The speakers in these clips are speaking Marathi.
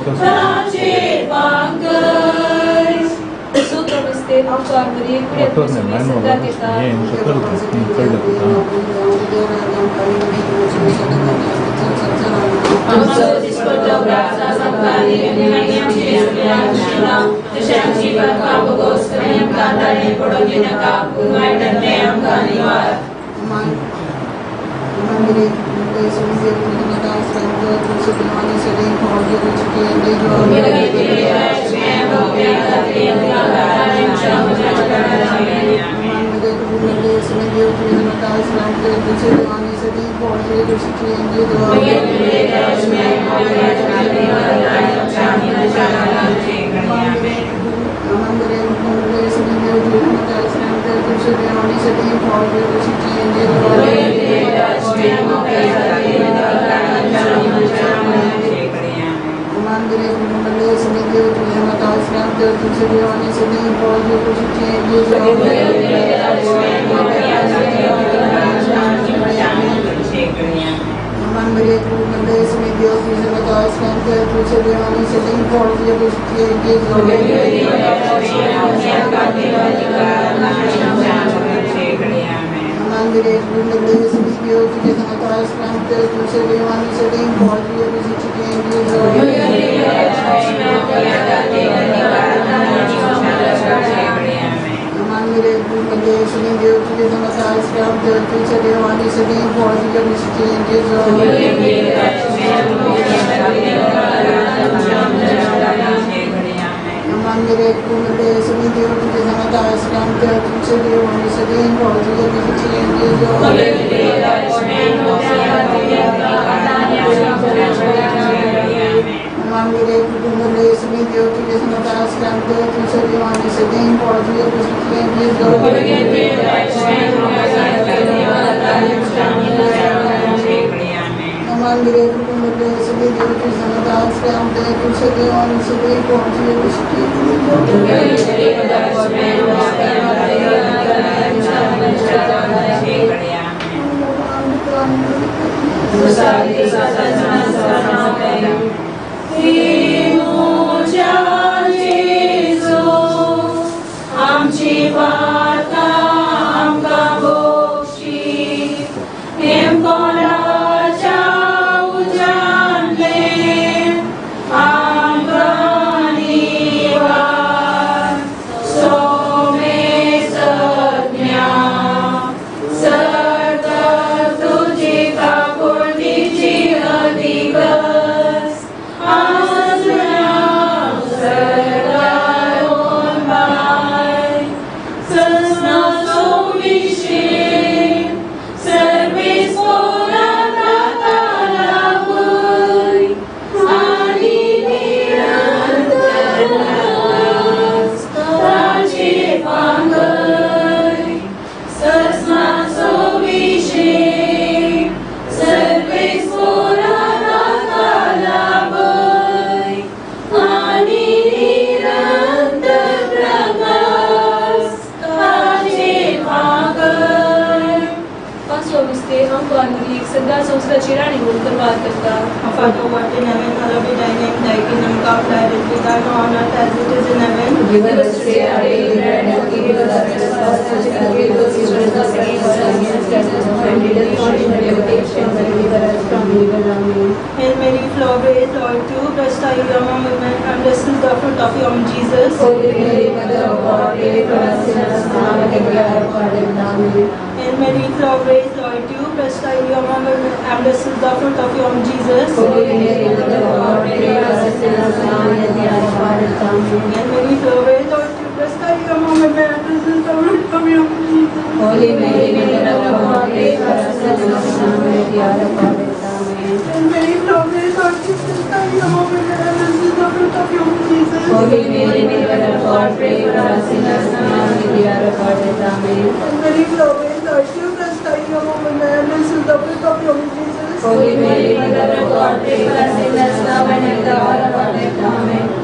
Trace Pancăi. Sotto queste autormuri, qui è così sedate da... Amso discordo brasa sampari, dinamiam cesuriam desham jiva kapu gostam kandane podogina kapu maidane kanivar.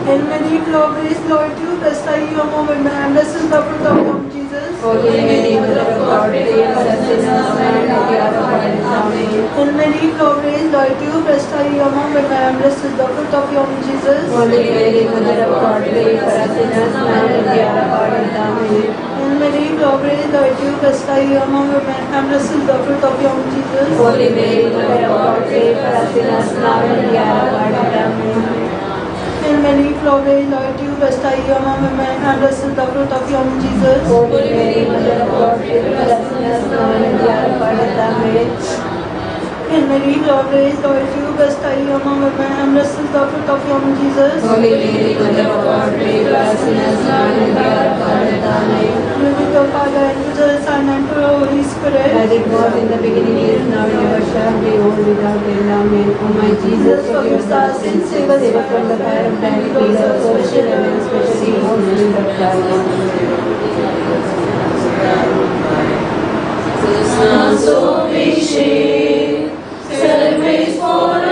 And many flowers, Lord, you blessed are you among women, and blessed is the fruit of your womb, Jesus. Holy Mary, Mother of God, pray for us sinners now and at the hour of our death. Amen. Hail Mary, full of grace, the Lord is with you. Blessed are you among women, and blessed is the fruit of your womb, Jesus. Holy Mary, Mother of God, pray for us sinners now and at the hour of our death. Amen. Hail Mary, full of grace, the Lord is with you. Blessed are you among women, and blessed is the fruit of your womb, Jesus. Holy Mary, Mother of God, pray for us sinners now and at the hour of our death. Amen. Hail Mary, full of grace, the Lord is with you. Blessed are you among women, and blessed is the fruit of your womb, Jesus. Holy Mary, Mother of God, pray for us sinners now and at the hour of our death. Amen. Hail Mary, full of grace, the Lord is with you. Blessed are you among women, and blessed is the fruit of your womb, Jesus. Holy Mary, Mother of God, pray for us sinners now and at the hour of our death. Amen. Glory to the Father, and to the Son, and to the Holy Spirit. As it was in the beginning, is now, and ever shall be, world without end. Amen. O my Jesus, forgive us our sins, save us from the fire of damnation, lead our souls to heaven, especially those in need of thy mercy. Service for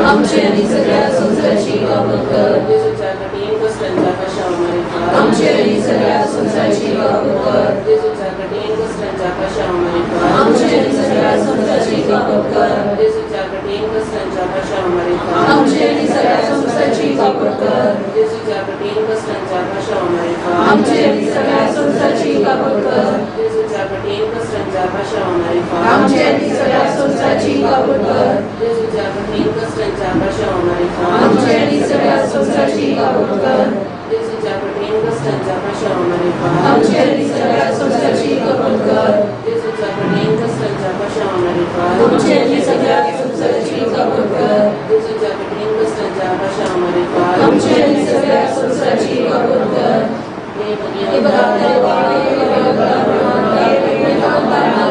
आमची आणि सगळ्या संसाराची कबूल कर. आमची आणि सगळ्या संसाराची कबूल कर. आमची आणि सगळ्या संसाराची कबूल कर. आमची आणि सगळ्या संसाराची कबूल कर. आमची आणि सगळ्या संसाराची कबूल कर. आमची आणि सगळ्या संसाराची कबूल कर. आमची आणि सगळ्या संसाराची कबूल कर. आमची आणि सगळ्या संसाराची कबूल कर. आमची आणि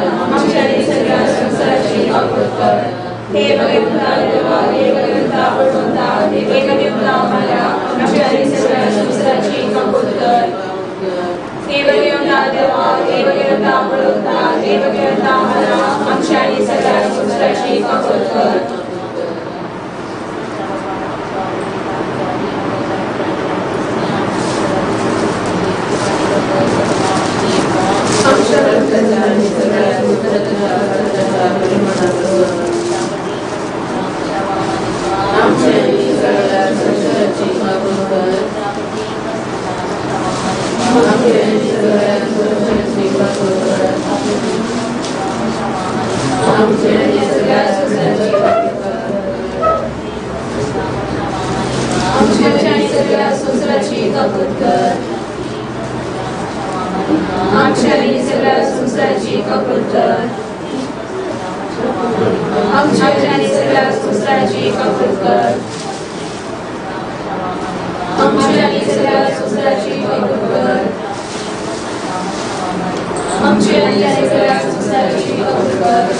सगळ्या संसाराची कबूल कर.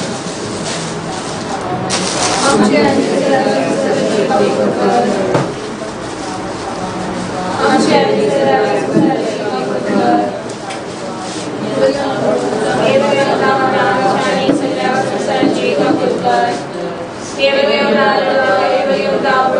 आमची आणि सगळ्या संसाराची कबूल कर. हे बघा आमची आणि सगळ्या संसाराची कबूल कर. हे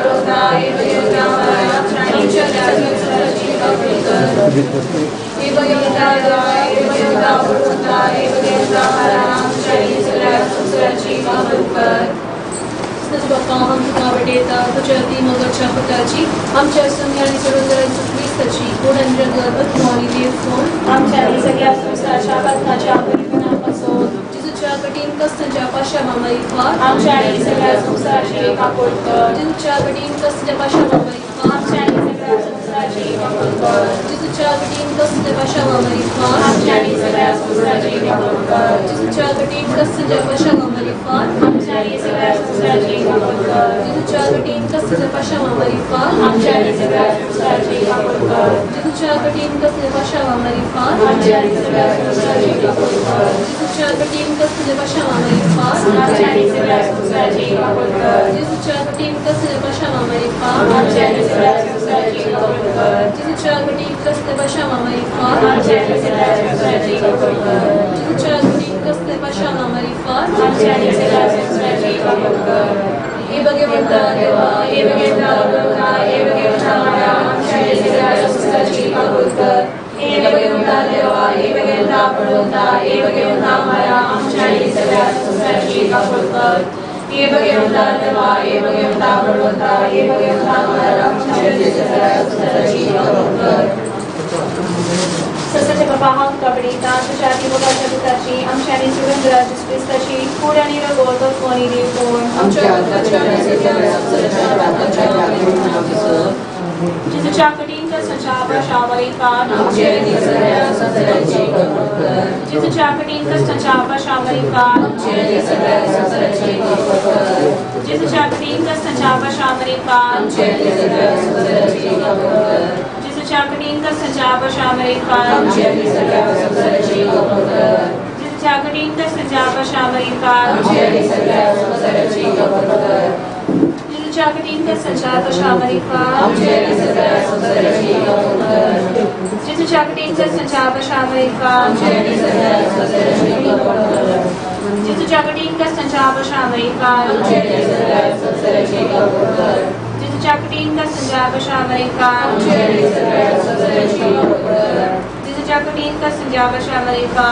भगवंता देवा, हे भगवंता पडवंता, हे भगवंता आम्हाला आमची आणि सगळ्या संसाराची कबूल कर. हे भगवंता देवा, हे भगवंता पडवंता, हे भगवंता आम्हाला आमची आणि सगळ्या संसाराची कबूल कर. Jacqueline Castanjata Shamarifa. Jesus Jacqueline Castanjata Shamarifa. Jesus Jacqueline Castanjata Shamarifa. Jesus Jacqueline Castanjata Shamarifa. Jesus Jacqueline Castanjata Shamarifa.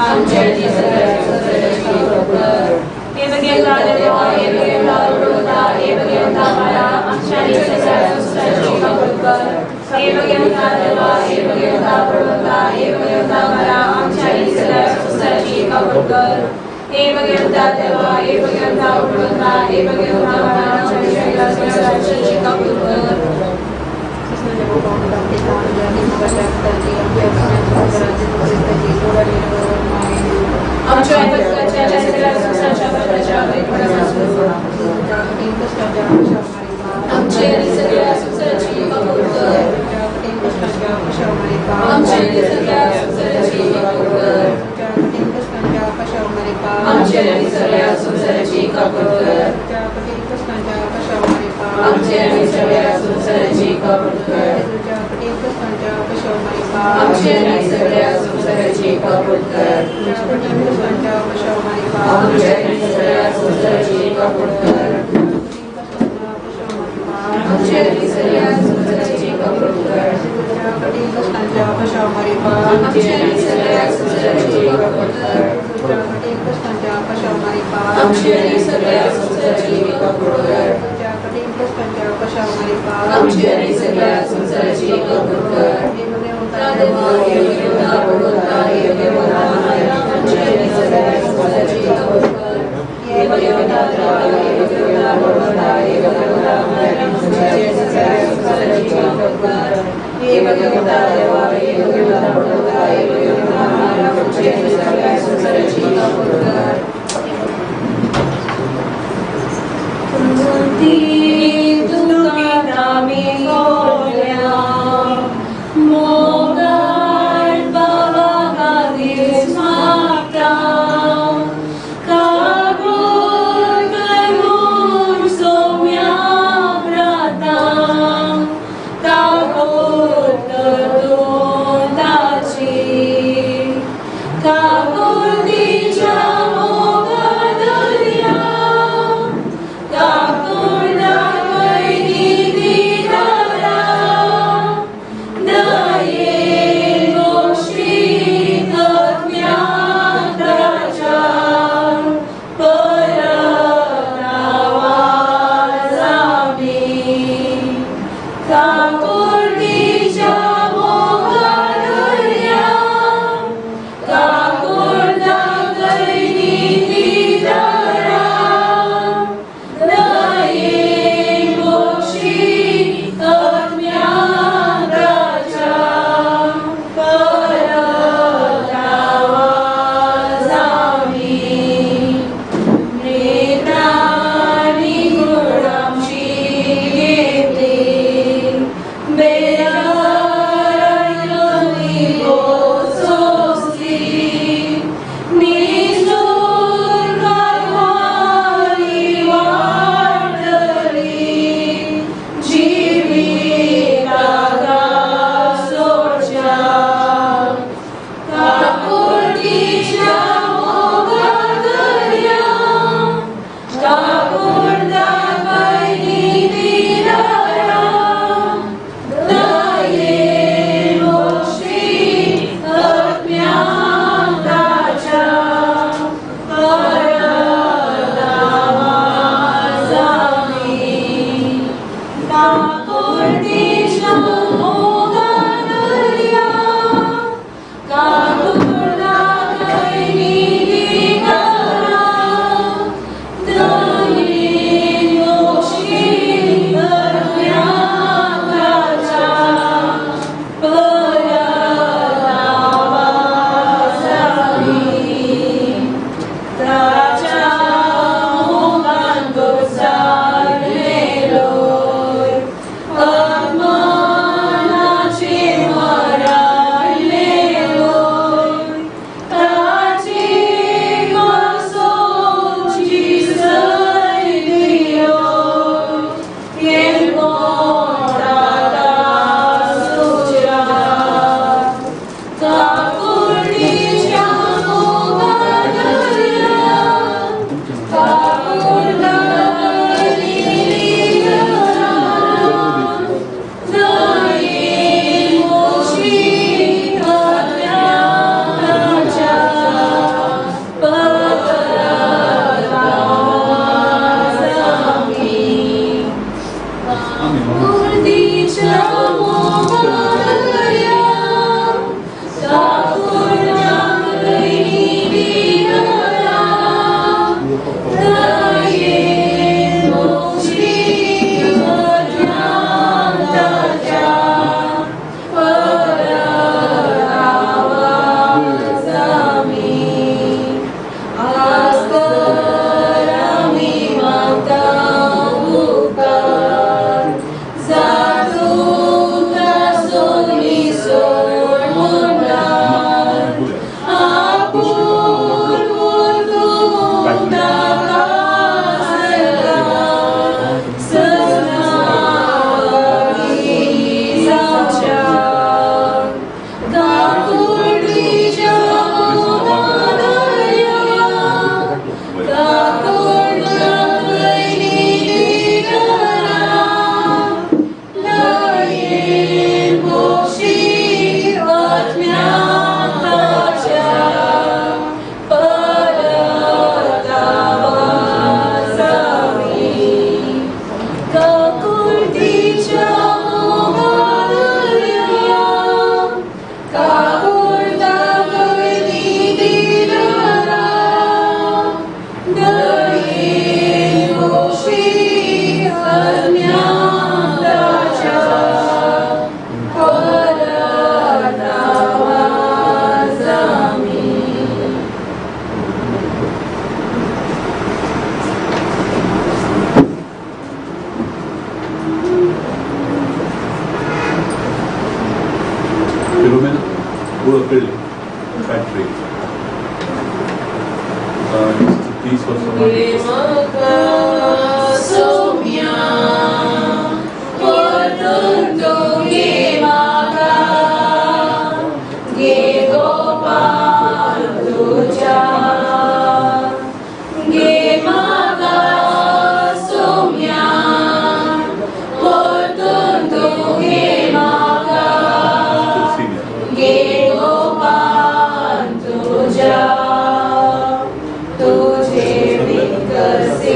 तुझे विकसित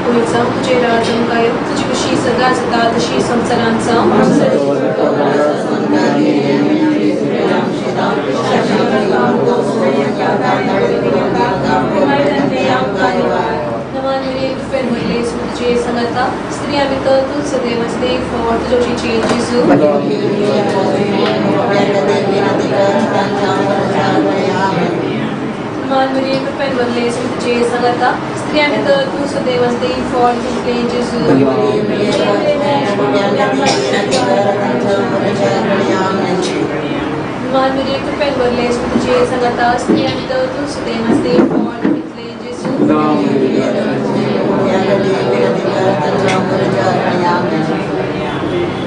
पुढचा तुझे राजन कायम तुझी कशी सदा सदा तशी संसारांचा तुझे संगता स्त्रिया वितर तू सदैव स्टे फॉर तुझी changes Maria prepared one lace with chase Agata, Stria with the two so they was the for his changes. Maria prepared one lace with chase Agata, Stria with the two so they must the for his changes.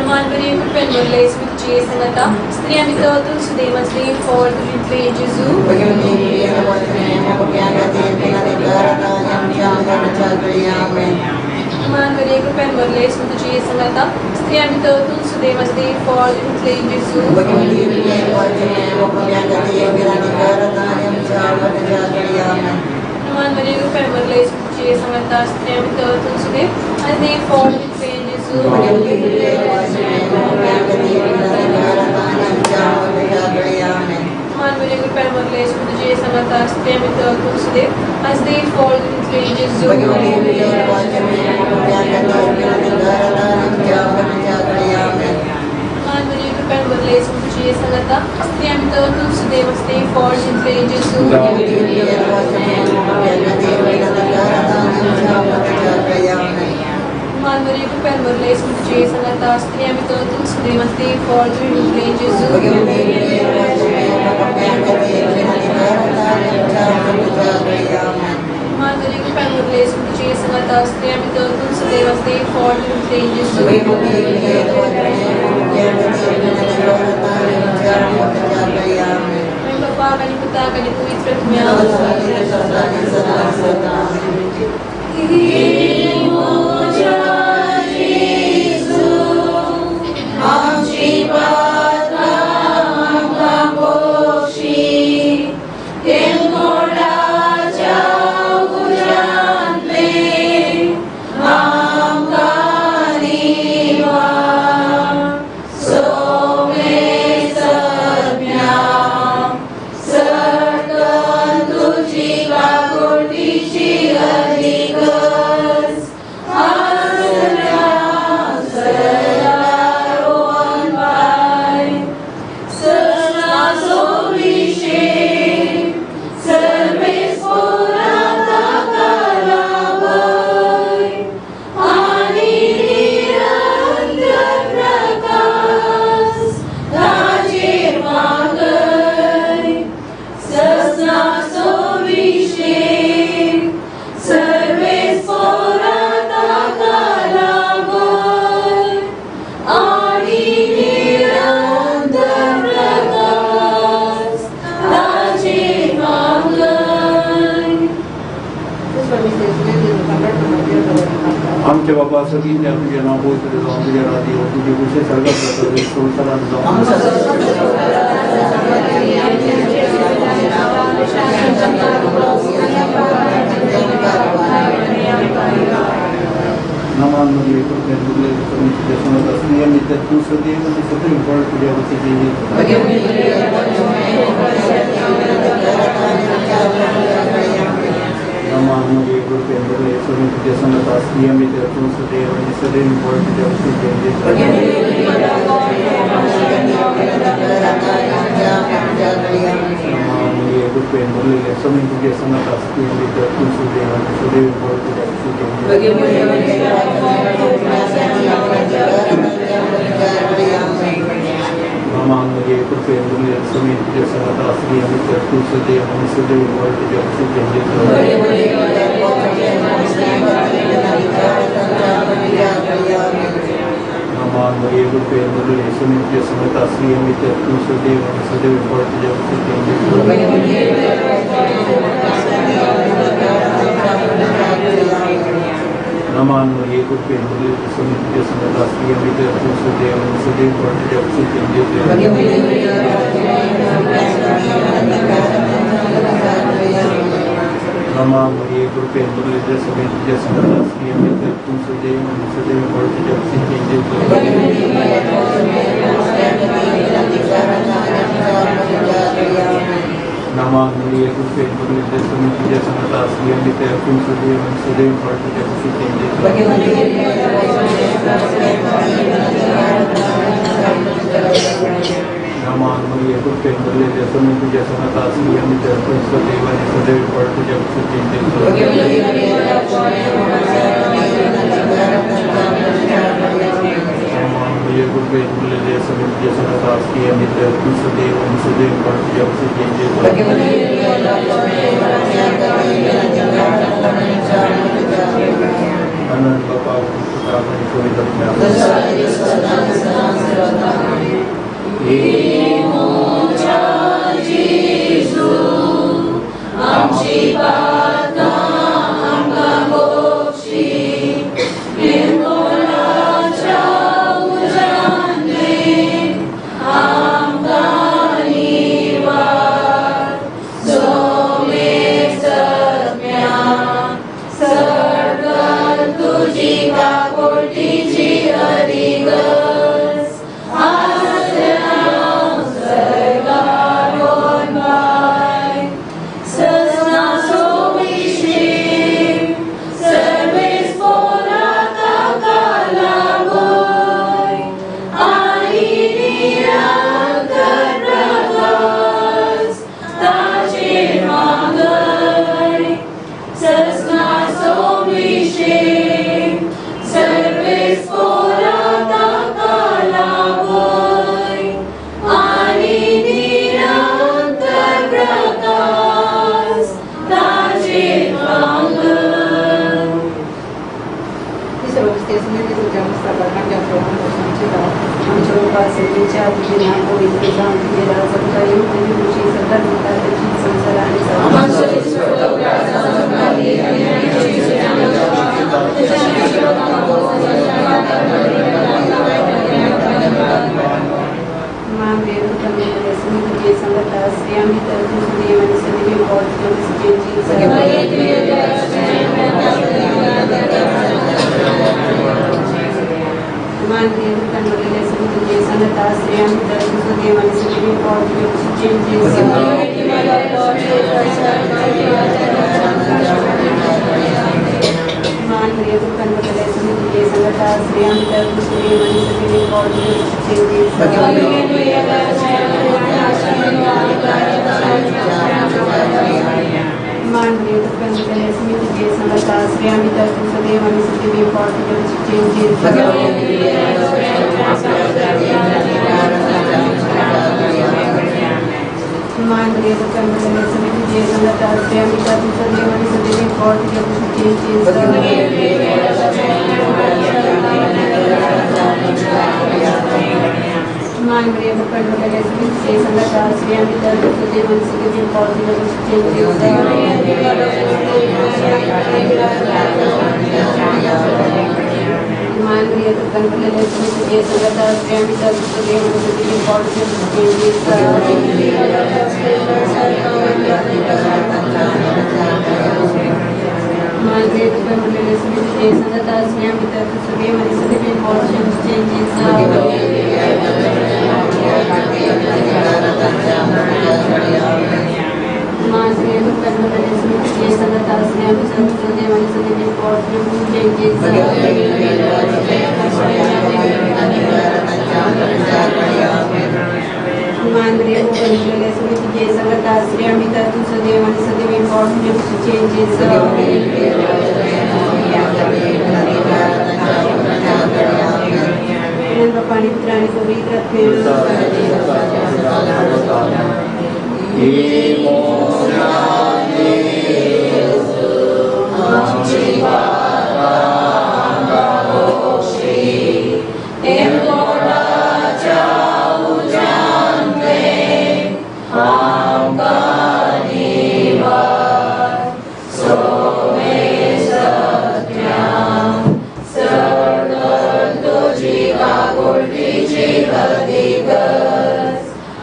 Maria prepared one lace with chase Agata, Stria with the two so they must the for his changes. Maria prepared one lace with chase Agata, Stria with the two so they must the for his changes. Maria prepared one lace with chase Agata, Stria with the two so they must the for his changes. Maria prepared one lace with chase Agata, Stria with the two so they must the for his changes. Maria prepared one lace with chase Agata, Stria with the two so they must the for his changes. Maria prepared one lace with chase Agata, Stria with the two so they must the for his changes. Maria prepared one lace with chase Agata, Stria with the two so they must the for his changes. Bapa kami puta kami puit pertumya. आमच्या बाबा सगळी ज्या तुझे नाव होय तुझे जाऊन तुझ्या राधी हो तुझे विषय सर्वात संसारात जाऊन नमांमध्ये नियमित तू सदैव सदैव फळ तुझ्या वतीचे नमांमध्ये कृपेंद्र सदैव तुझ्या संगतास नियमित तू सदैव आणि सदैव फळ तुझ्या वतीचे नमांमध्ये कृपेंद्र सदैव तुझ्या संगतास नियमित तू सदैव आणि सदैव फळ तुझ्या वतीचे नमांमध्ये कृपेंद्र सदैव तुझ्या संगतास नियमित तू सदैव आणि सदैव फळ तुझ्या वतीचे नमांमध्ये कृपेंद्र सदैव तुझ्या संगतास नियमित तू सदैव आणि सदैव फळ तुझ्या वतीचे नमांमध्ये कृपेंद्र सदैव तुझ्या संगतास नियमित तू सदैव आणि सदैव फळ तुझ्या वतीचे Mama Maria Gurupendra Lidya Sabin Lidya Sandra Sri Amita Tum Sudeva and Sudeva Bharti Japsi Kinjit Nama Maria Gurupendra Lidya Sabin Lidya Sandra Sri Amita Tum Sudeva and Sudeva Bharti Japsi Kinjit Nama Maria Gurupendra Lidya Sabin Lidya Sandra Sri Amita Tum Sudeva and Sudeva Bharti Japsi Kinjit Maria Gurupendra Lidya Sabin Lidya Sandra Sri Amita Tum Sudeva and Sudeva Bharti Japsi Kinjit Anan Bapa Putra Kami Dapna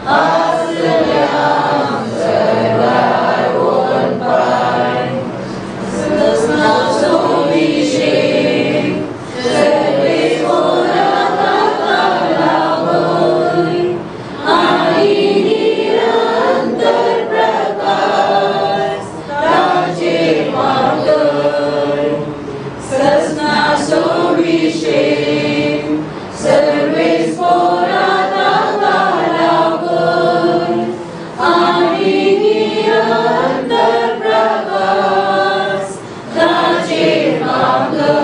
Asya सस्ना सोभिषेक Sarves पोराता Kalawar आणि निरंतर प्रकाश ताचे मागर.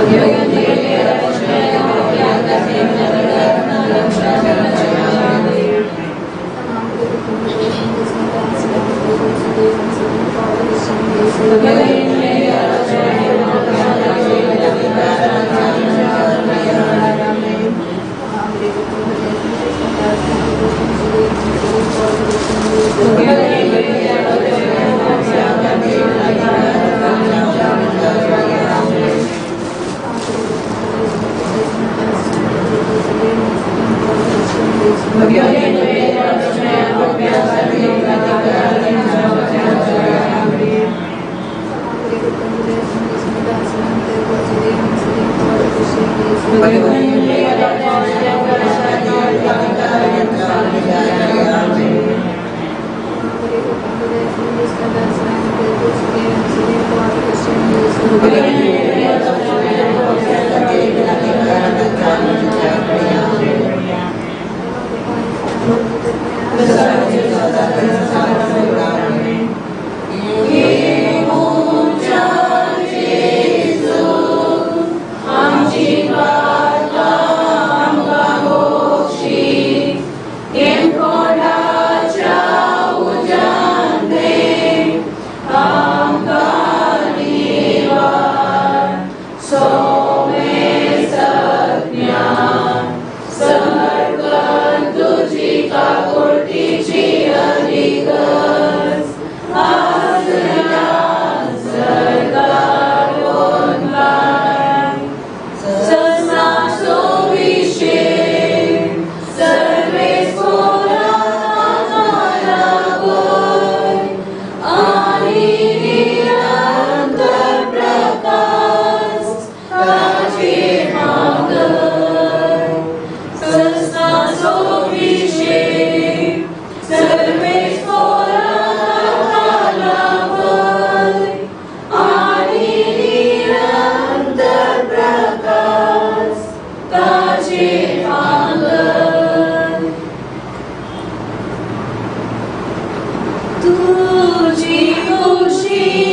Amen. तुझी खुशी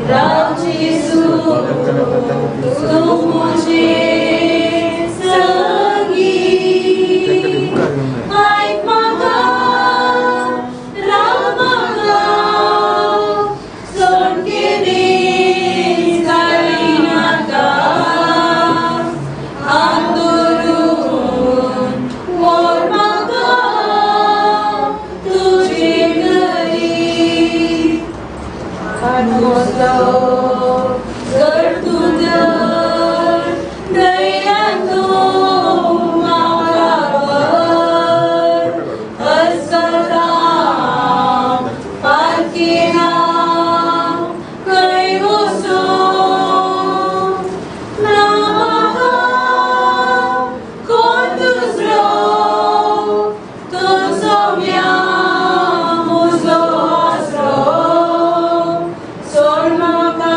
Rajisu Tumuche Sagi Aikmaga Ramaga Sonkiri Karinata Andurun Mormaga Tujhe Gari Karmoslo Gertudar Dayanto Makabar Assalam Parkina Kaimuso Namaha Kondusro Tusomya Muslo Asro Sormaka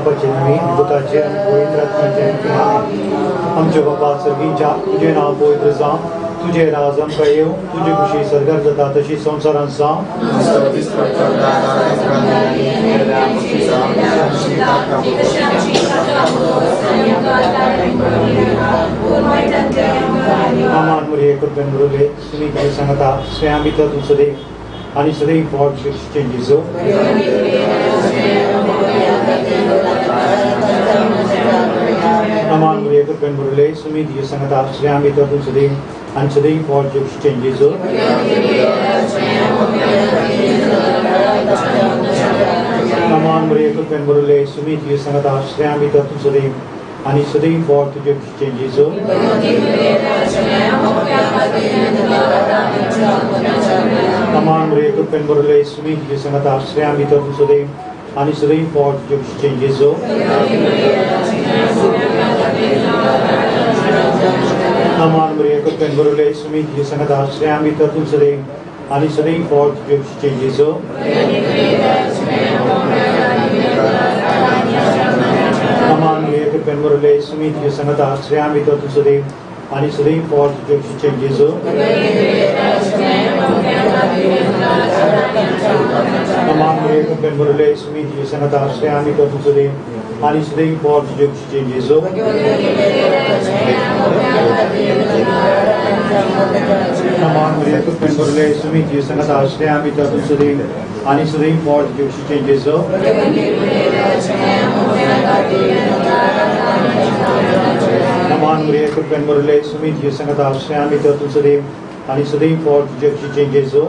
बापाचे नवी भूताचे आणि पवित्र आत्म्याचे आमचे बाबा सर्गींच्या तुझे नाव पवित्र जावं तुझे राज आमकां येवं तुझी खुशी सरकार जाता तशी संवसारांत जावं आमान मुरे कृपेन मुरुले सुनी की संगता स्वयं भितर तू सदैव आणि सदैव फॉर चेंजेसो आमान मुरे कृपेन मुरुले सुनी की संगता स्वयं भितर तू सदैव आणि सदैव फॉर चेंजेसो आमान मुरे कृपेन मुरुले सुनी की संगता स्वयं भितर तू सदैव आणि सदैव फॉर तुझे चेंजेसो आमान मुरे कृपेन मुरुले सुनी की संगता स्वयं भितर तू सदैव आणि सदैव फॉर तुझे चेंजेसो आमान मुरे कृपेन मुरुले सुनी की संगता स्वयं भितर तू सदैव आणि सदैव फॉर तुझे चेंजेसो आमान मुरे कृपेन मुरुले सुनी की संगता स्वयं भितर तू सदैव आणि सदैव फॉर तुझे चेंजेसो आमान मुरे कृपेन मुरुले सुनी की संगता स्वयं भितर तू सदैव आणि सदैव फॉर तुझे चेंजेसो आमान मुरे कृपेन मुरुले सुनी की संगता स्वयं भितर तू सदैव आणि सदैव फॉर तुझे चेंजेसो आमान मुरे कृपेन मुरुले सुनी की संगता स्वयं भितर तू सदैव आणि सदैव फॉर तुझे चेंजेसो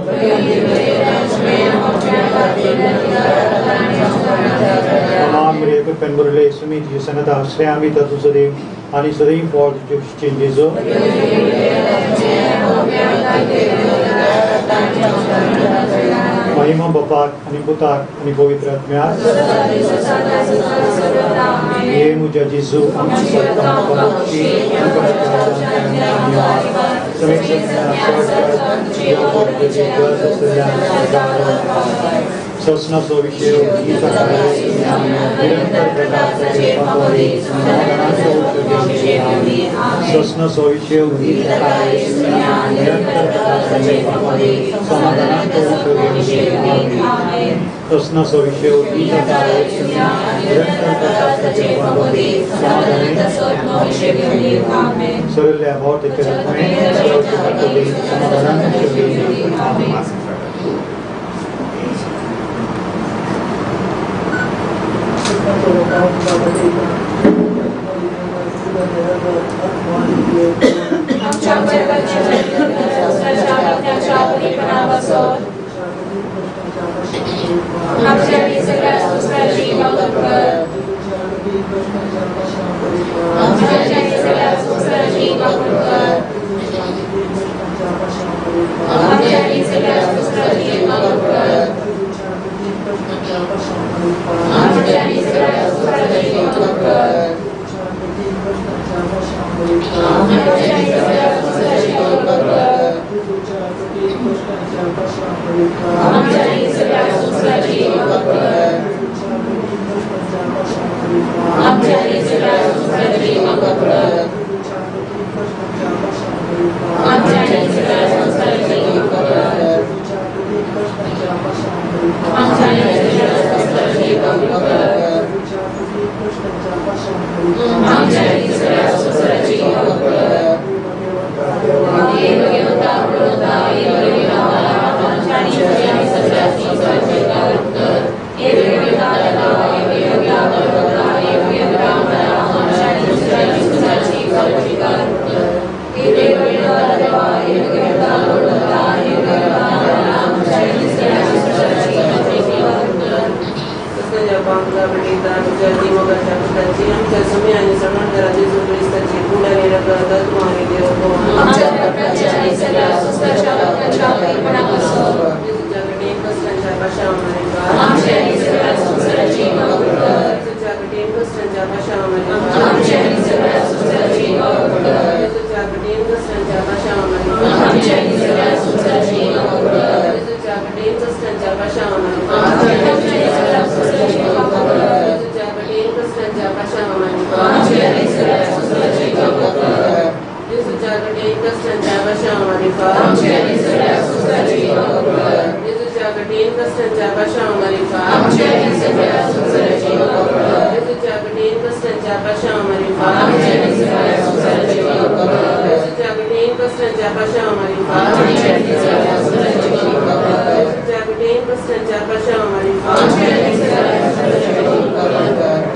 आमान मुरे कृपेन मुरुले सुनी की संगता स्वयं भितर तू सदैव आणि सदैव फॉर तुझे चेंजेसो महिमा बापाक आणि पुताक आणि पवित्र आत्म्याक हे मुझ्या जेजू ससना सो विषय ससना सो विषय ससना सो विषय सरल्या बहुत कष्टांच्या पाशावमारी फार आमच्या आणि सगळ्या संसाराची कर. येशूच्या कठीण कष्टांच्या पाशावमारी फार आमच्या आणि सगळ्या संसाराची कर. येशूच्या कठीण कष्टांच्या पाशावमारी फार आमच्या आणि सगळ्या संसाराची कर. येशूच्या कठीण कष्टांच्या पाशावमारी फार आमच्या आणि सगळ्या संसाराची कर.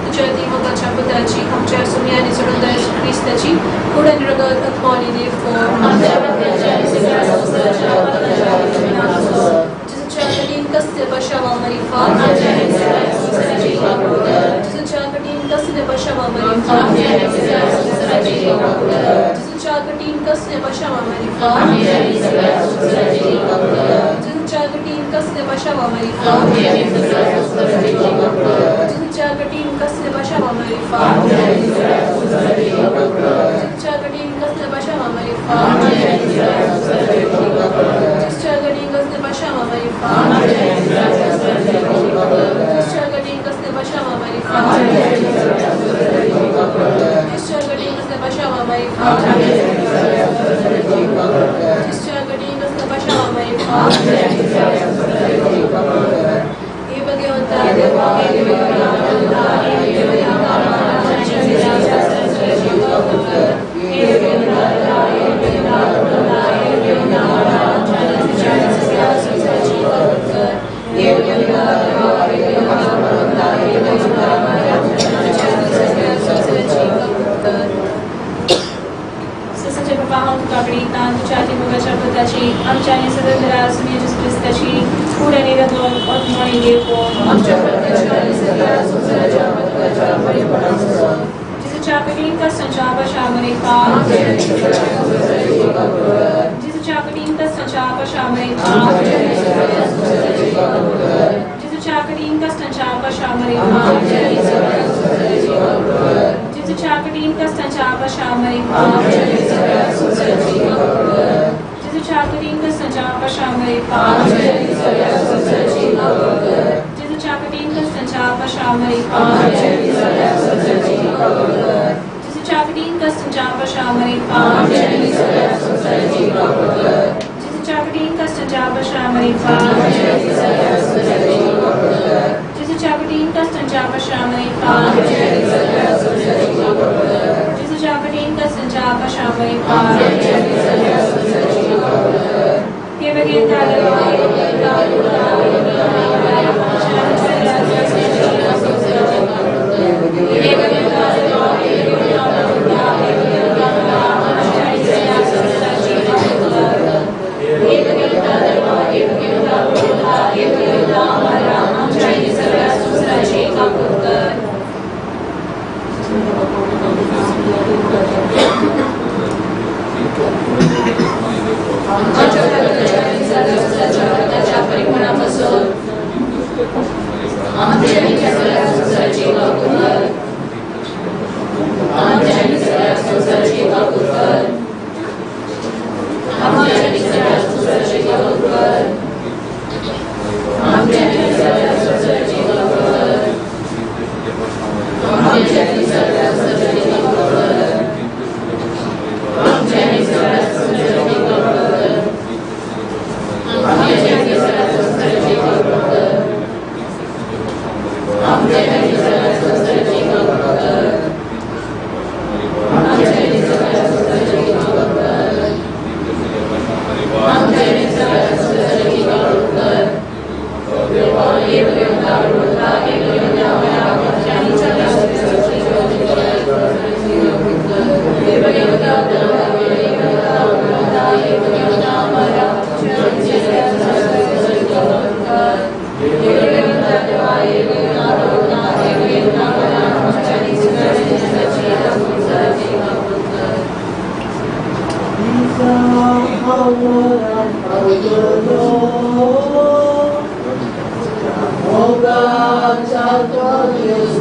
तुझ्या दिवकाच्या पुत्राची आमच्या सुम्याने सोडून येशू ख्रिस्ताची पुढे निरगत आत्मानी देव आमच्या प्रत्येकाच्या आणि सगळ्या संसाराच्या पात्राच्या जिसच्या कठीण कस्य बशावा मरी फार आमच्या आणि सगळ्या संसाराची कर. जिसच्या कठीण कस्य बशावा मरी फार आमच्या आणि सगळ्या संसाराची कर. जिसच्या कठीण कस्य बशावा मरी फार आमच्या आणि सगळ्या संसाराची कर. जिसच्या कठीण कस्य बशावा मरी फार आमच्या आणि सगळ्या संसाराची कर. जिसच्या कठीण कस्य बशावा मरी फार आमच्या आणि सगळ्या संसाराची कर. जिसच्या कठीण कस्य बशावा मरी फार आमच्या आणि सगळ्या संसाराची कर. जिसच्या कठीण कस्य बशावा मरी फार आमच्या आणि सगळ्या संसाराची कर. जिसच्या कठीण कस्य बशावा मरी फार आमच्या आणि सगळ्या संसाराची कर. जिसच्या कठीण कस्य बशावा मरी फार आमच्या आणि सगळ्या संसाराची कर. जिसच्या कठीण कस्य बशावा मरी फार आमच्या आणि सगळ्या संसाराची कर. हे भगवंता देवा हे भगवंता हे भगवंता आमच्या आणि सगळ्या संसाराची कर. हे भगवंता हे भगवंता हे भगवंता आमच्या आणि सगळ्या संसाराची कर. हे भगवंता हे भगवंता हे भगवंता आमच्या आणि सगळ्या संसाराची कर. ससाच्या बाबा हम तुझ्याकडे तुझ्या दिवकाच्या पुत्राची आमच्या आणि सगळ्या सुम्याच्या ख्रिस्ताची पुढे निरगत आत्मानी देव आमच्या प्रत्येकाच्या आणि सगळ्या संसाराच्या पात्राच्या परिपूर्ण जिसच्या कठीण कष्टांच्या पाशावमारी फार आमच्या आणि सगळ्या संसाराची कर. जिसच्या कठीण कष्टांच्या पाशावमारी फार आमच्या आणि सगळ्या संसाराची कर. जिसच्या कठीण कष्टांच्या पाशावमारी फार आमच्या आणि सगळ्या संसाराची कर. जिसच्या कठीण कष्टांच्या पाशावमारी फार आमच्या आणि सगळ्या संसाराची कर. जिसच्या कठीण कष्टांच्या पाशावमारी फार आमच्या आणि सगळ्या संसाराची कर. जिसच्या कठीण कष्टांच्या पाशावमारी फार आमच्या आणि सगळ्या संसाराची कर. जिसच्या कठीण कष्टांच्या पाशावमारी फार आमच्या आणि सगळ्या संसाराची कर. जिसच्या कठीण कष्टांच्या पाशावमारी फार आमच्या आणि सगळ्या संसाराची कर. जिसच्या कठीण कष्टांच्या पाशावमारी फार आमच्या आणि सगळ्या संसाराची कर. जिसच्या कठीण कष्टांच्या पाशावमारी फार आमच्या आणि सगळ्या संसाराची कर. हे भगवंता देवा हे भगवंता हे भगवंता आमच्या आणि सगळ्या संसाराची कर. हे भगवंता देवा हे भगवंता हे भगवंता आमच्या आणि सगळ्या संसाराची कर. हे भगवंता देवा हे भगवंता हे भगवंता आमच्या आणि सगळ्या संसाराची कर. आमच्या प्रत्येकाच्या आणि सगळ्या संसाराच्या पात्राच्या परिपूर्णापासून आमच्या आणि सगळ्या संसाराची कर. आमच्या आणि सगळ्या संसाराची कर. आमच्या आणि सगळ्या संसाराची कर. आमच्या आणि सगळ्या संसाराची कर. आमच्या आणि सगळ्या संसाराची कर. आमच्या आणि सगळ्या संसाराची कर. आमच्या आणि सगळ्या संसाराची कर. आमच्या आणि सगळ्या संसाराची कर. आमच्या आणि सगळ्या संसाराची कर. आमच्या आणि सगळ्या संसाराची कर. देवा हे भगवंता हे भगवंता आमच्या आणि सगळ्या संसाराची कर. हे भगवंता हे भगवंता हे भगवंता आम्हाला आमच्या आणि सगळ्या संसाराची कर. हे भगवंता देवा हे भगवंता हे भगवंता आम्हाला आमच्या आणि सगळ्या संसाराची कर. Oh God, Santo Dios,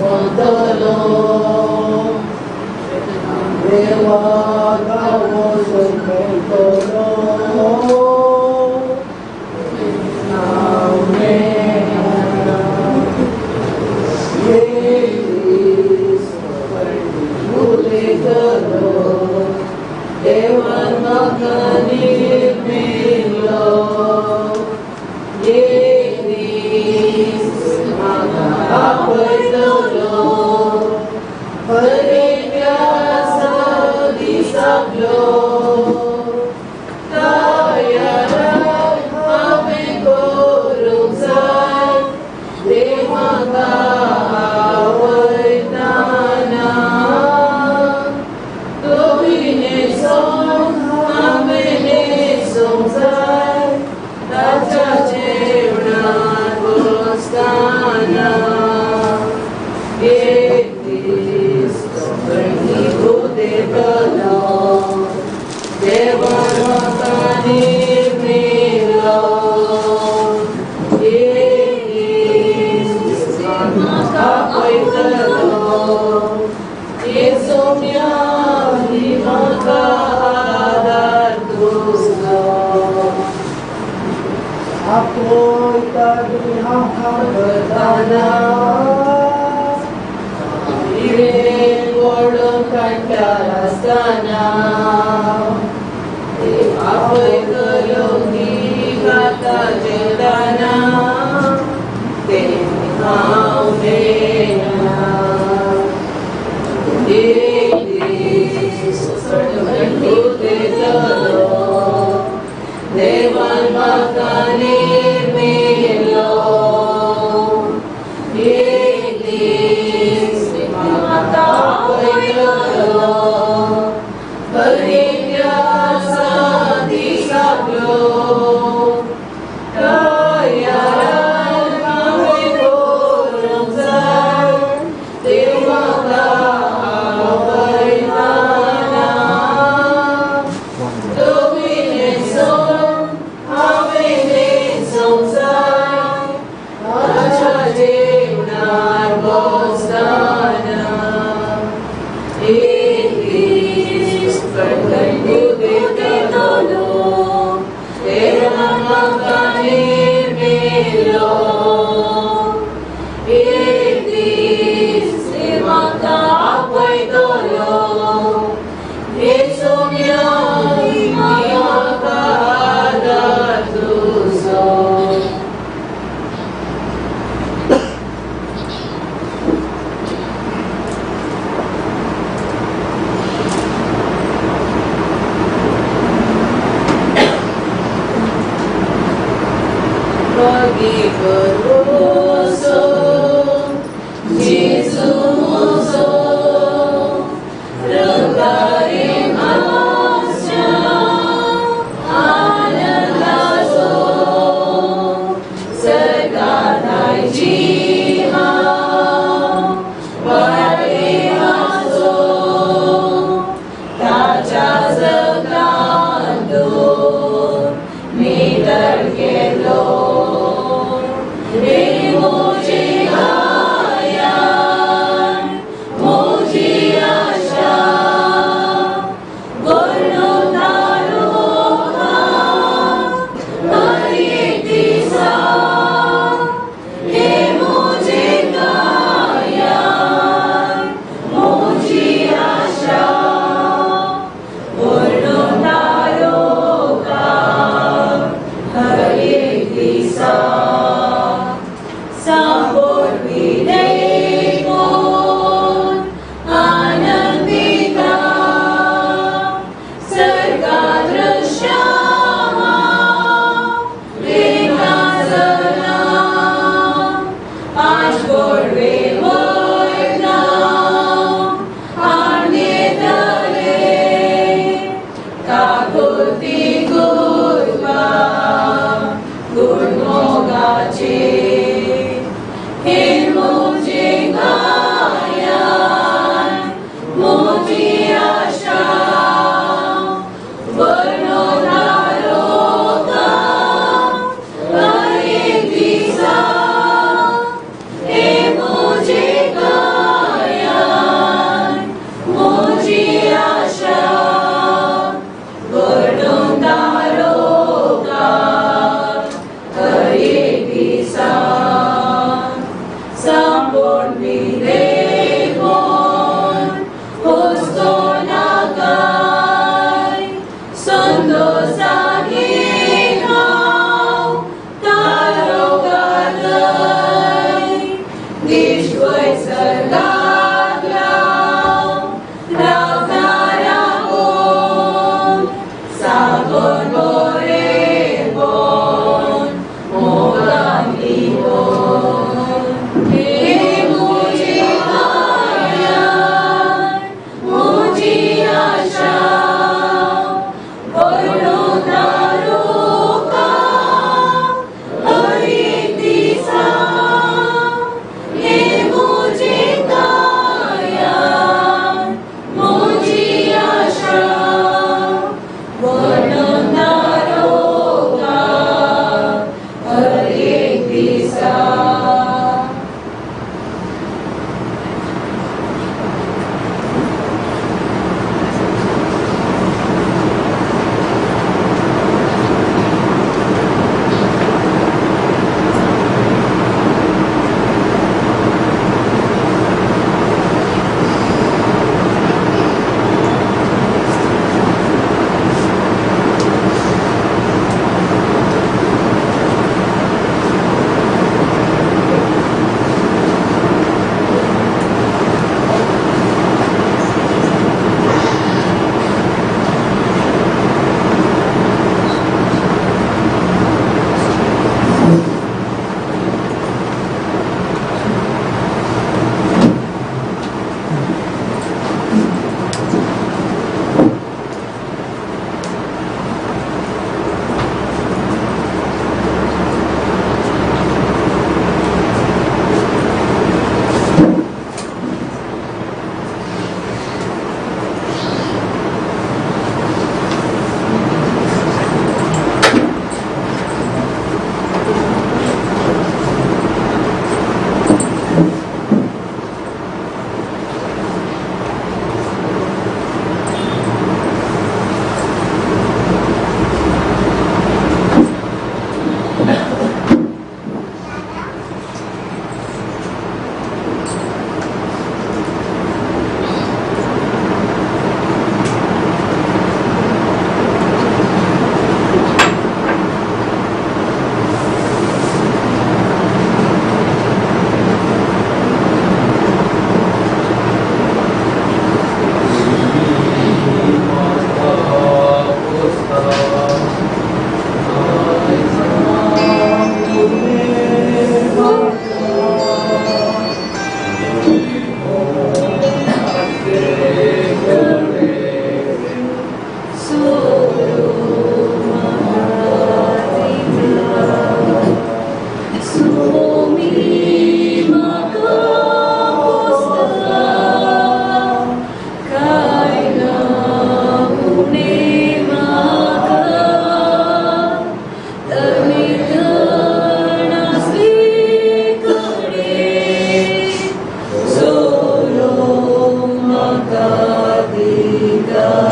Amen.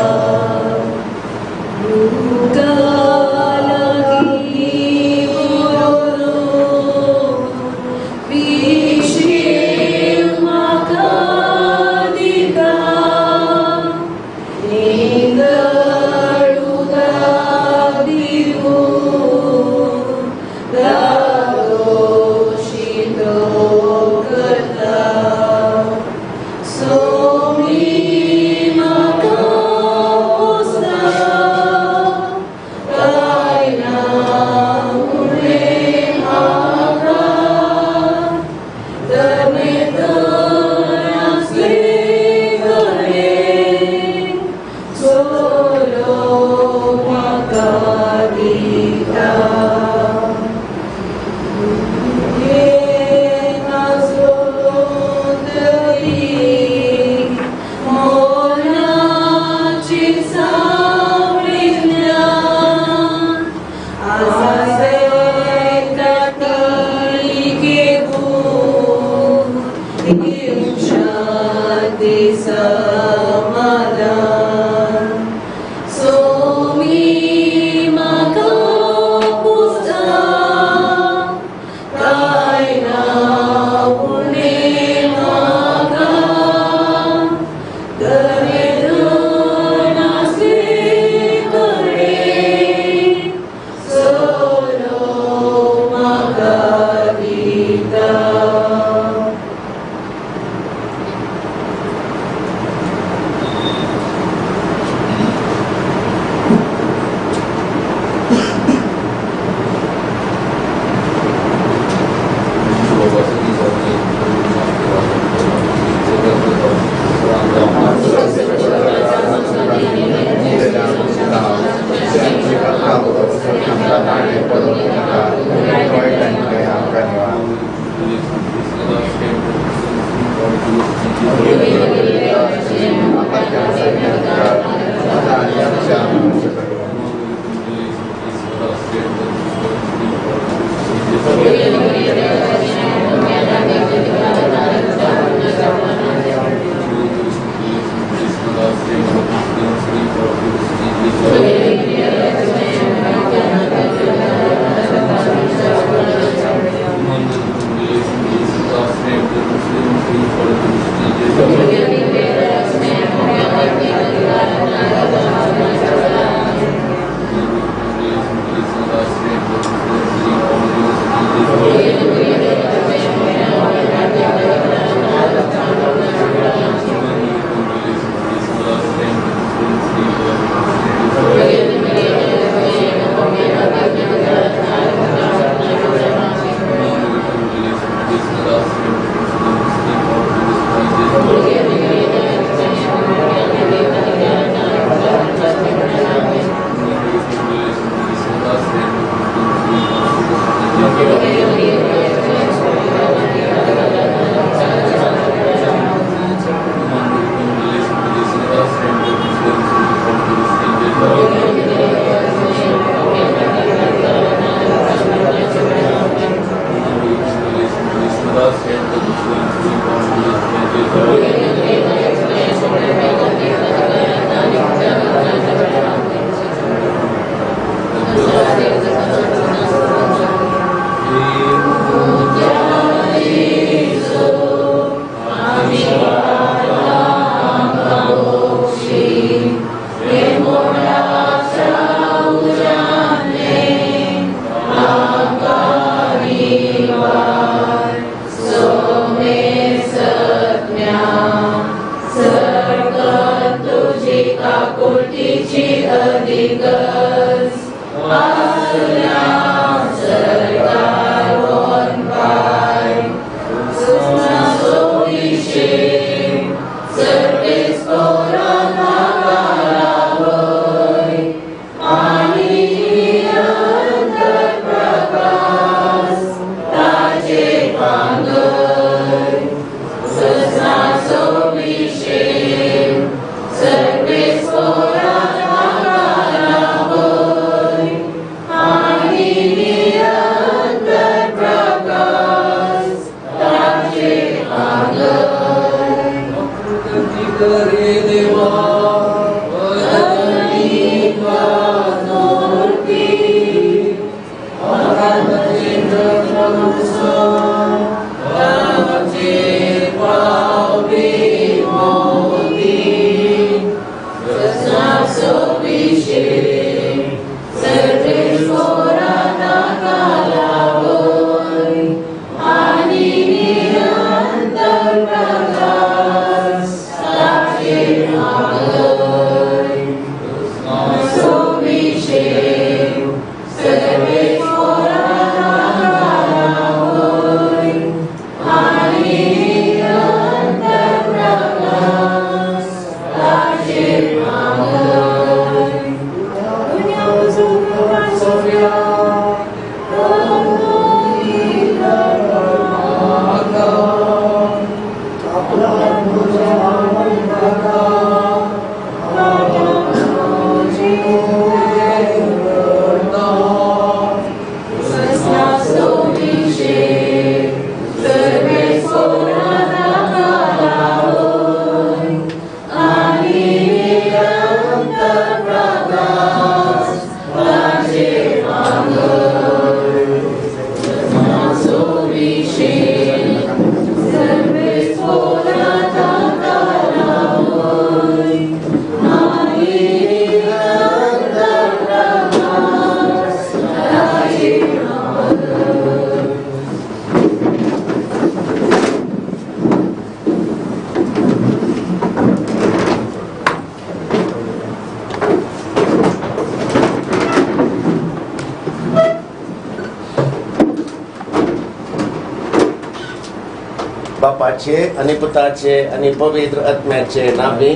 बापाचे आणि पुताचे आणि पवित्र आत्म्याचे नावे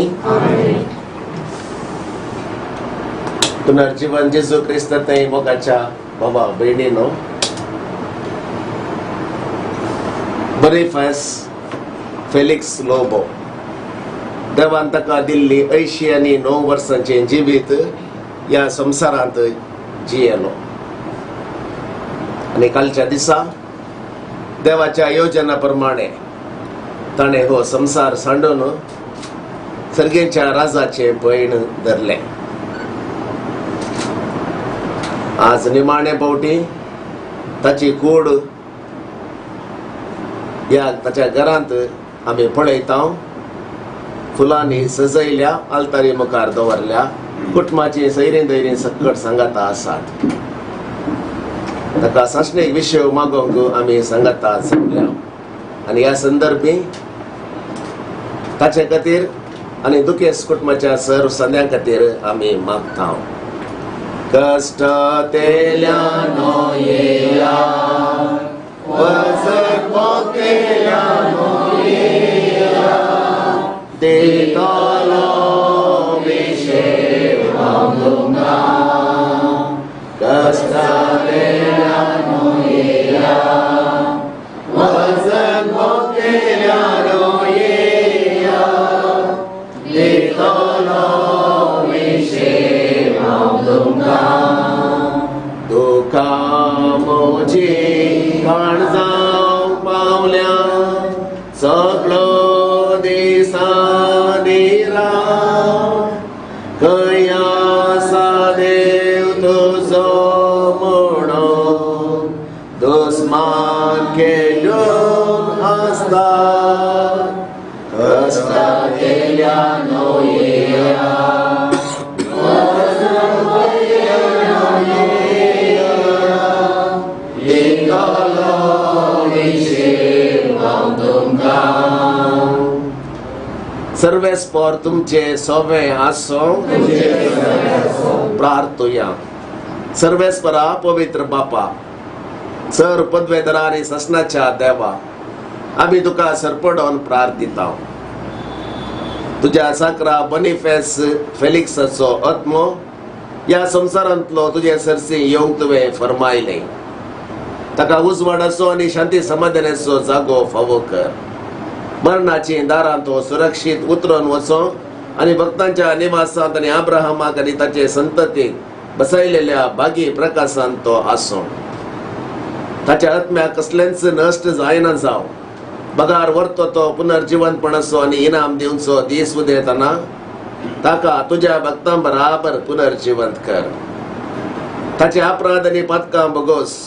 पुनर्जीवन जेजू ख्रिस्त थंय मोगाच्या बाबा बहिणीनो बरीफास फेलिक्स लोबो देवान ताका दिल्ली 89 वर्सांचे जिवीत या संसारांत जियेलो आणि कालच्या दिसा देवाच्या योजना प्रमाणे ताणे हो संसार सांडून सर्गेच्या राजाचे पैण धरले. आज निमाणे पावटी ताची कूड या ताच्या घरांत आम्ही पळयता फुलांनी सजयल्या आलतारी मुखार दवरल्या कुटुंबाची सैरीन दैरीन सकट सांगाता आसात. ताका सासणेक विषय मागोवंक आम्ही सांगाता सांगल्या आणि या संदर्भी ताचे खातीर आणि दुखेस कुटुंबाच्या सर्व सद्यां खातीर आम्ही मागता. कष्ट तेल्यानो येया वजन पोकेल्यानो येया देतालो विषय मागुंगा कष्ट तेल्यानो येया वजन पोकेल्यानो येया देतालो विषय मागुंगा दुखा मोजी काळजां पावल्या सगळो दिसांनी राव खंय आसा देव तुजो म्हणून दुस्मान खेळून आसता कष्ट केल्यानो येया सर्वेस्पर तुमचे सोवे आसो प्रार्थुया. सर्वेस्परा पवित्र बापा सर पदवेधरा आणि ससनाच्या देवा आम्ही तुका सरपडोन प्रार्थिता. तुझ्या साकरा बनिफेस फेलिक्साचो आत्मो या संसारांतलो तुझे सरसी येवंक तुवें फरमायले. ताका उजवाडाचो आणि शांती समाधानाचो जागो फावो कर. मरणाची दारांत तो सुरक्षीत उतरून वचो आणि भक्तांच्या निवासांत आणि अब्राहमाक आणि ताचे संततीक बसयलेल्या बागी प्रकाशांत तो आसो. ताच्या आत्म्याक कसलेंच नश्ट जायना जाव. बगार व्हरतो तो पुनर्जीवनपणाचो आणि इनाम दिवचो दीस उदेताना ताका तुझ्या भक्तां बराबर पुनर्जीवंत कर. ताचे अपराध आणि पातकां बगोस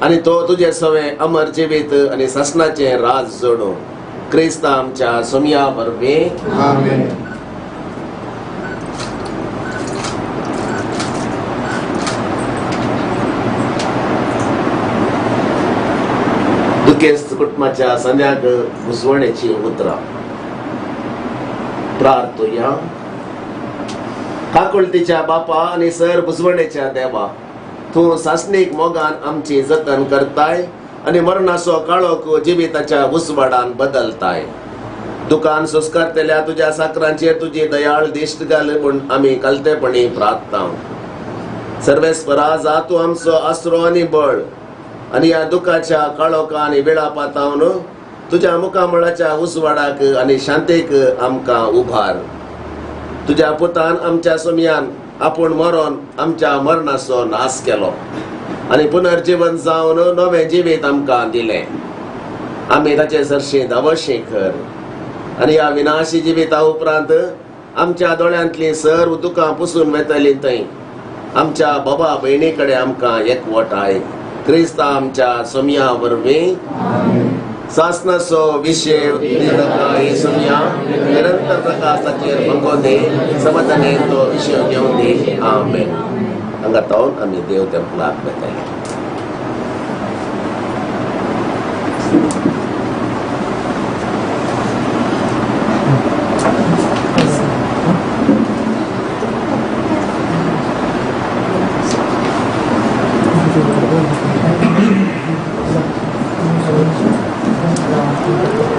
आणि तो तुझे सवे अमर जिवीत आणि ससनाचे राज जोडो क्रिस्त आमच्या सोम्या वरवी आमेन. दुखेस्त कुटुंबाच्या संध्याक घुसवण्याची उतरा प्रार्थुया. काकुळतीच्या बापा आणि सर बुजवण्याच्या देवा तू सासणीक मोगान आमची जतन करताय आणि मरणाचो काळोख जिविताच्या उसवाडान बदलताय. दुकान सुस्कारतेल्या तुझ्या साकरांचेर तुझी दयाळ दिश्ट घाल म्हूण आम्ही कलतेपणी प्रार्थना. सर्वेस्परा जा तू आमचो आसरो आणि बळ आणि या दुखाच्या काळोखा आणि वेळापातावन तुझ्या मुखामळाच्या उसवाडाक आणि शांतीक आमकां उभार. तुझ्या पुतान आमच्या सोम्यान आपूण मरोन आमच्या मरणाचो नाश केलो आणि पुनर्जीवन जावन नवे जिवीत आमकां दिले. आमी ताचे सरशींत अवश्य कर आणि या विनाशी जिविता उपरांत आमच्या दोळ्यांतली सर्व दुखां पुसून वेतली थंय आमच्या बाबा भयणी कडेन आमकां एकवटाय. क्रिस्त आमच्या सोम्या वरवीं सासनाचो विषय सोम्या निरंतर प्रकाशाचेर भंगोदे समाधाने तो विषय घेवन दी. आमेन. हांगा तावन आमी देव तेंपलाक वेतले. Thank you.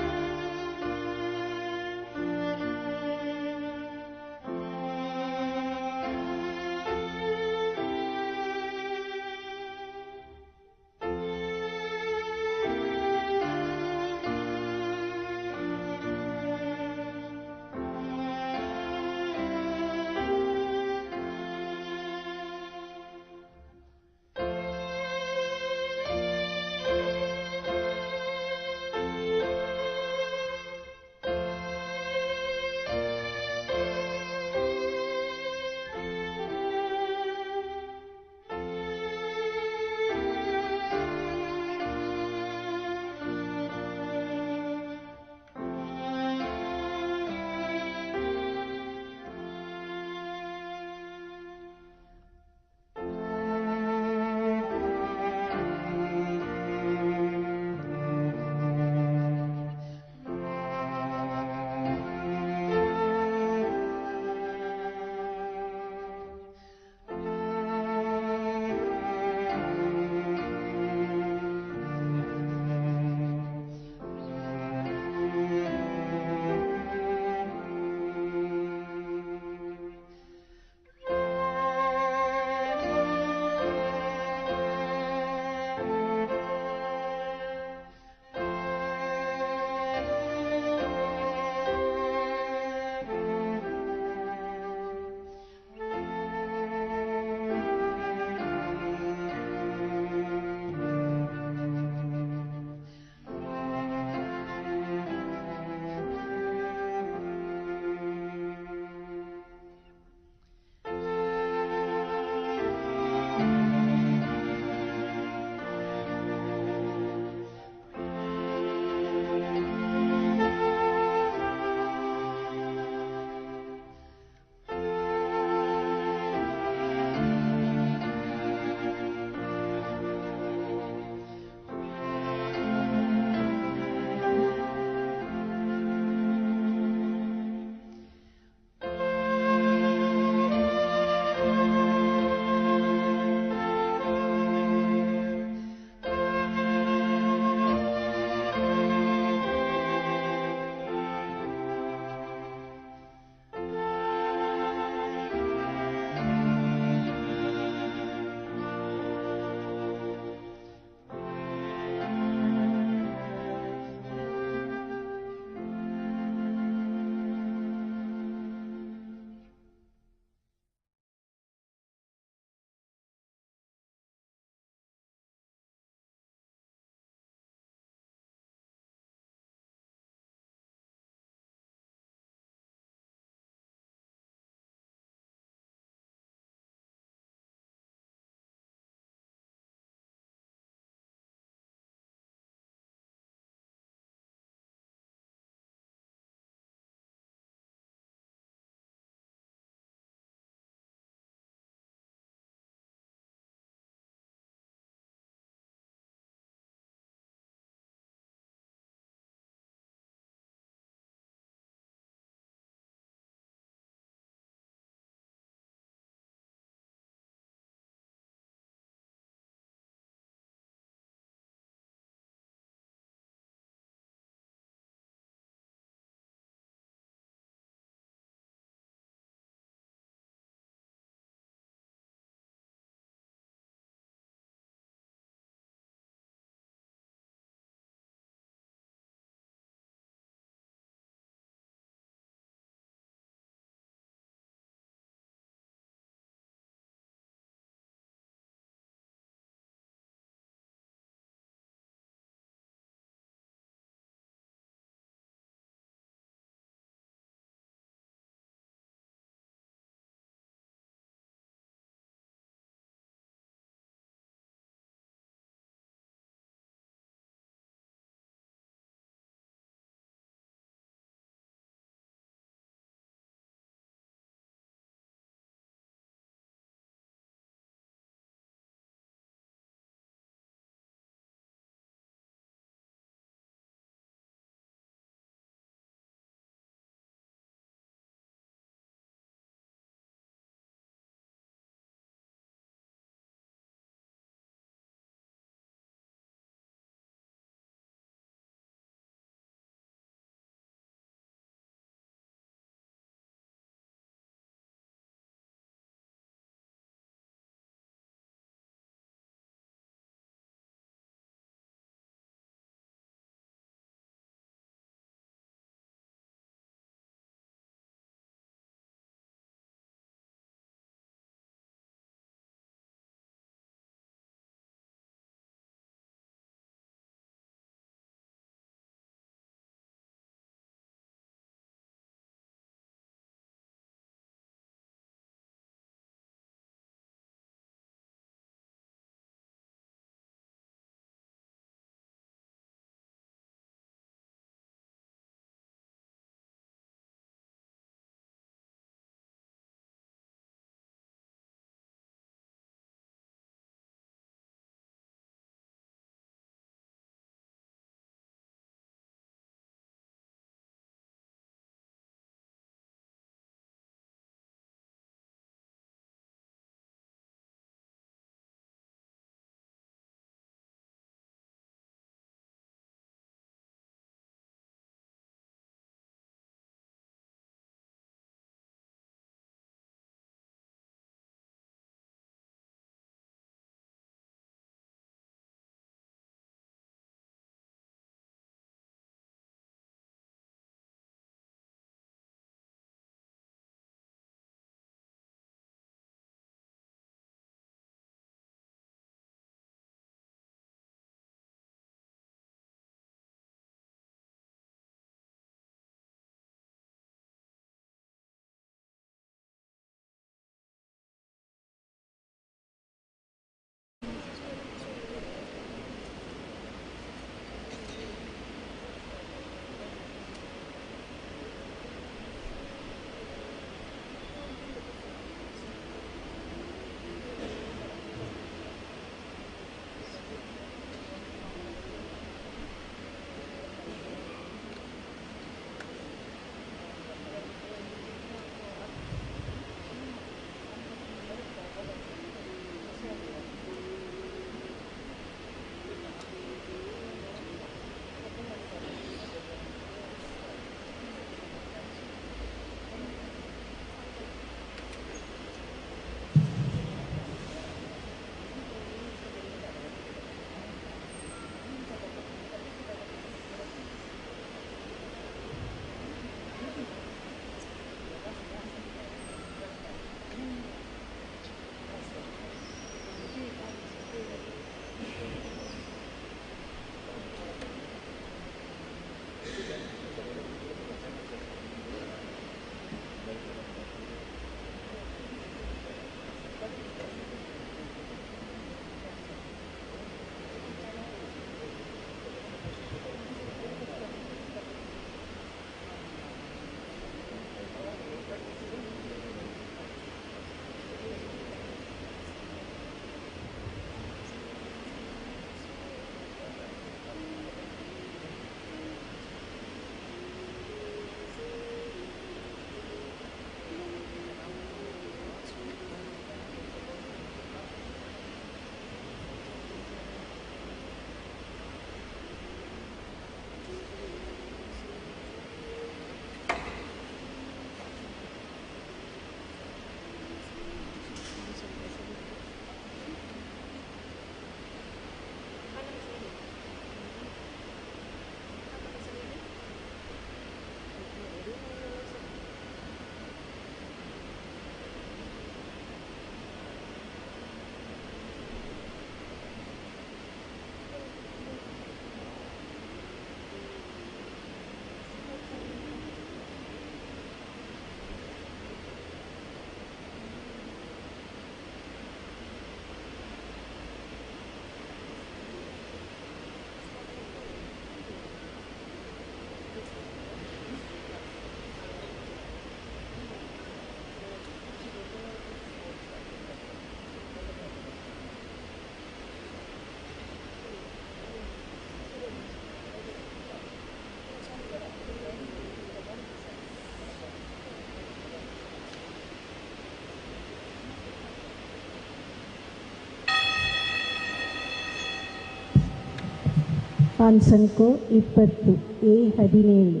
ಕಾನ್ಸನ್ಕೋ 20 A17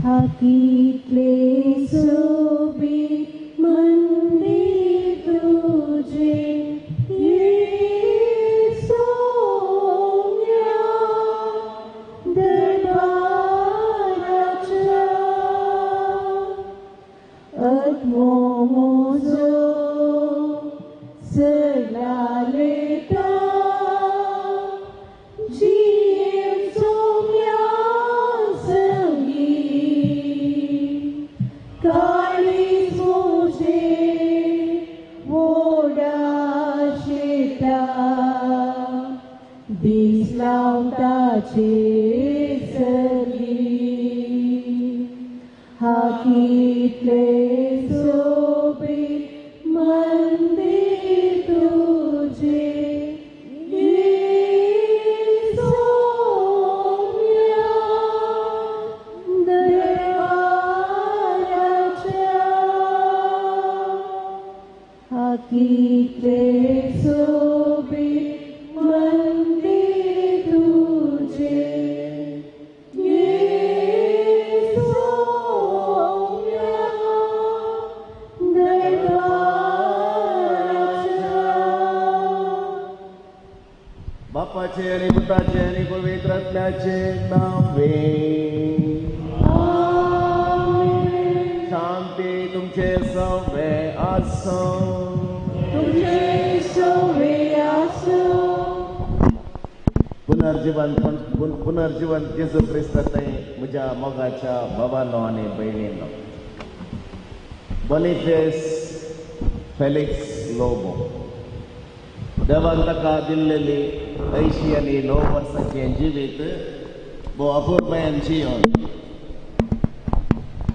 हकीले सुबी मंदिर तुझे ये सोम्या दरबाराचा अदमोमोजो सलालेता जीव सोम्या काळीज मोजे वोडाशेता दीस लावताचे सरी हाकीतले सोबी मंदिर तुझे हकीले सोबी मंदिर तुझे ये सोम्या दरबाराचा बापाचे आणि पुत्राचे आणि पवित्र आत्म्याचे नावे शांती तुमचे सवे असो तुझे सोवे आसो पुनर्जीवन येशू ख्रिस्ताचे म्हज्या मोगाच्या भावांनो आनी भयणींनो बॉनिफेस फेलिक्स लोबो देवान ताका दिल्लेली 89 वर्सांचे जिवीत वो अपुर्बायेन जियोन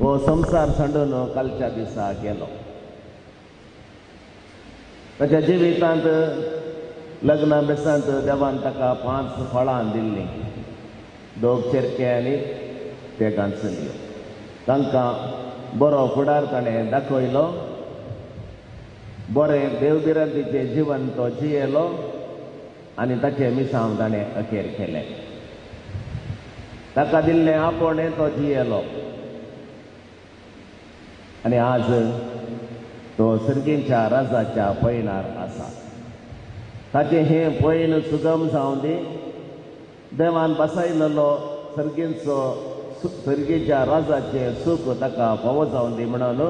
वो संसार सांडून कालच्या दिसा गेलो. ताच्या जिवितांत लग्ना बेसांत देवान ताका 5 फळां दिल्लीं 2 चेरके आनी ते गांचल्यो. तांकां बरो फुडार ताणें दाखयलो, बरें देवबिरांतीचें जिवन तो जियेलो आनी ताचें मिसांव ताणें अखेर केलें. ताका दिल्लें आपोणें तो जियेलो आनी आज तो सर्गींच्या राजाच्या पयणार आसा. ताचें हें पयण सुगम जावं दी. देवान बसयलेलो सर्गीच्या राजाचें सूख ताका फावो जावं दी म्हणून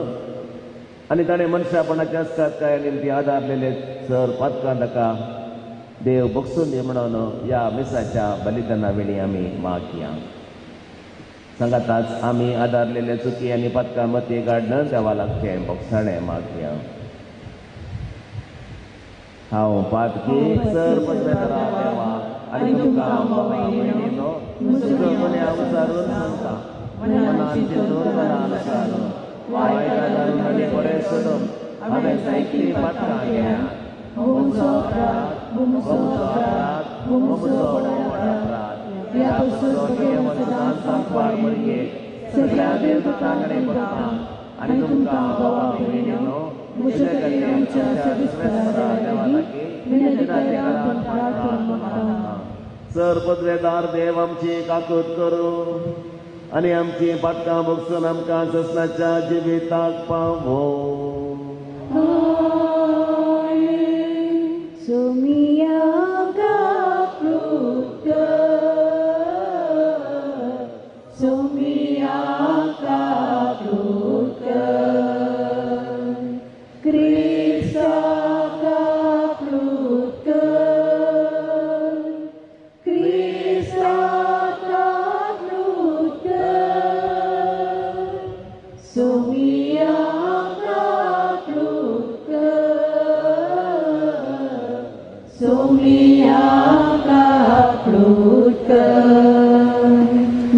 आनी ताणें मनशापणाच्या अस्काकाय निमती आदारलेले सर पातकां ताका देव बक्षून दी म्हणून ह्या मिसाच्या बलिदाना वेळी आमी मागया. सांगाताच आमी आदारलेले चुकी आनी पातकां मती काडन देवा लागचें बोगसाणें मागया. हांव पातकी सर पद्मेतरा देवा आनी तुमकां बाबा भयणीनो तुजो मन्या उचारून सांगता मनान चिंतून मनान सारून वायट आदारून आनी बरें सोडून हांवें जायतीं पातकां केल्यां. मुमचो अपराध मुमचो अपराध ह्या पासून देव सदांच सांगपाक मळये सगळ्या देवदूतां कडेन बगता आनी तुमकां बाबा भयणीनो म्हजे कल्याणाच्या सर्वेस्परा देवा लागीं विनंती करान प्रार्थना मागता. सर पदवेदार देव आमची काकूट करूं आनी आमची पातकां बगसून आमकां ससनाच्या जिविताक पावो. सोमिया काप्रुत सोमिया काप्रुत क्रिस्ता काप्रुत क्रिस्ता काप्रुत सोमिया काप्रुत सोमिया काप्रुत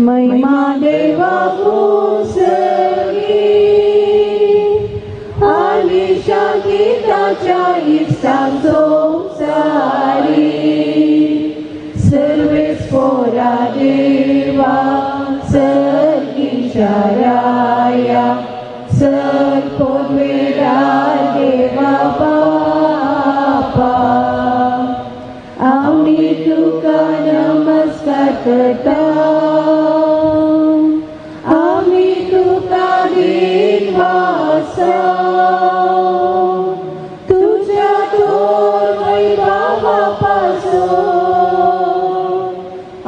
महिमा देवा घुसली आलिशा गीताच्या इष्टांचो सारी सर्वेस्परा देवा सर्गीच्या राया सर पदवेदार देवा बापा आम्ही तुका करता आम्ही तुका विश्वासा तुझ्या थोर वैभवापासून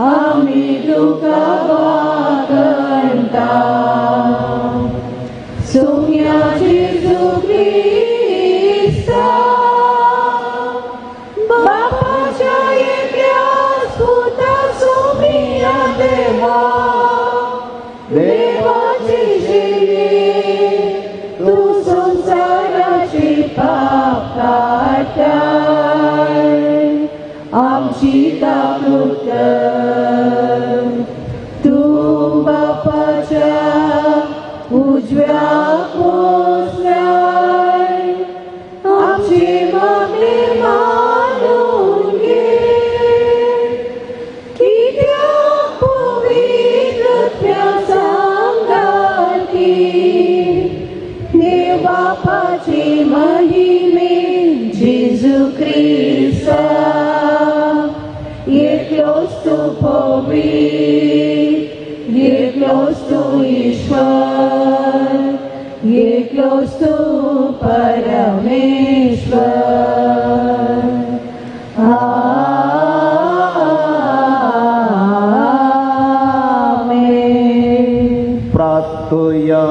आम्ही तुका वागणता सोम्या जेजू ख्रिस्ता बापाच्या एकट्या सुता सोम्या देवा देवाची शेळी तू संसाराची पाप काढताय आमची ताकद तू बापाच्या उजव्या कोसल्याय आमची मागणी मानून घे कित्या पवित्रत्या सांगाती देव बापाची महिमे जेजू ख्रिस्ता एकलोच तू पवित्र एकलोच तू ईश्वर एकलोच तू परमेश्वर आमेन. प्रार्थूया.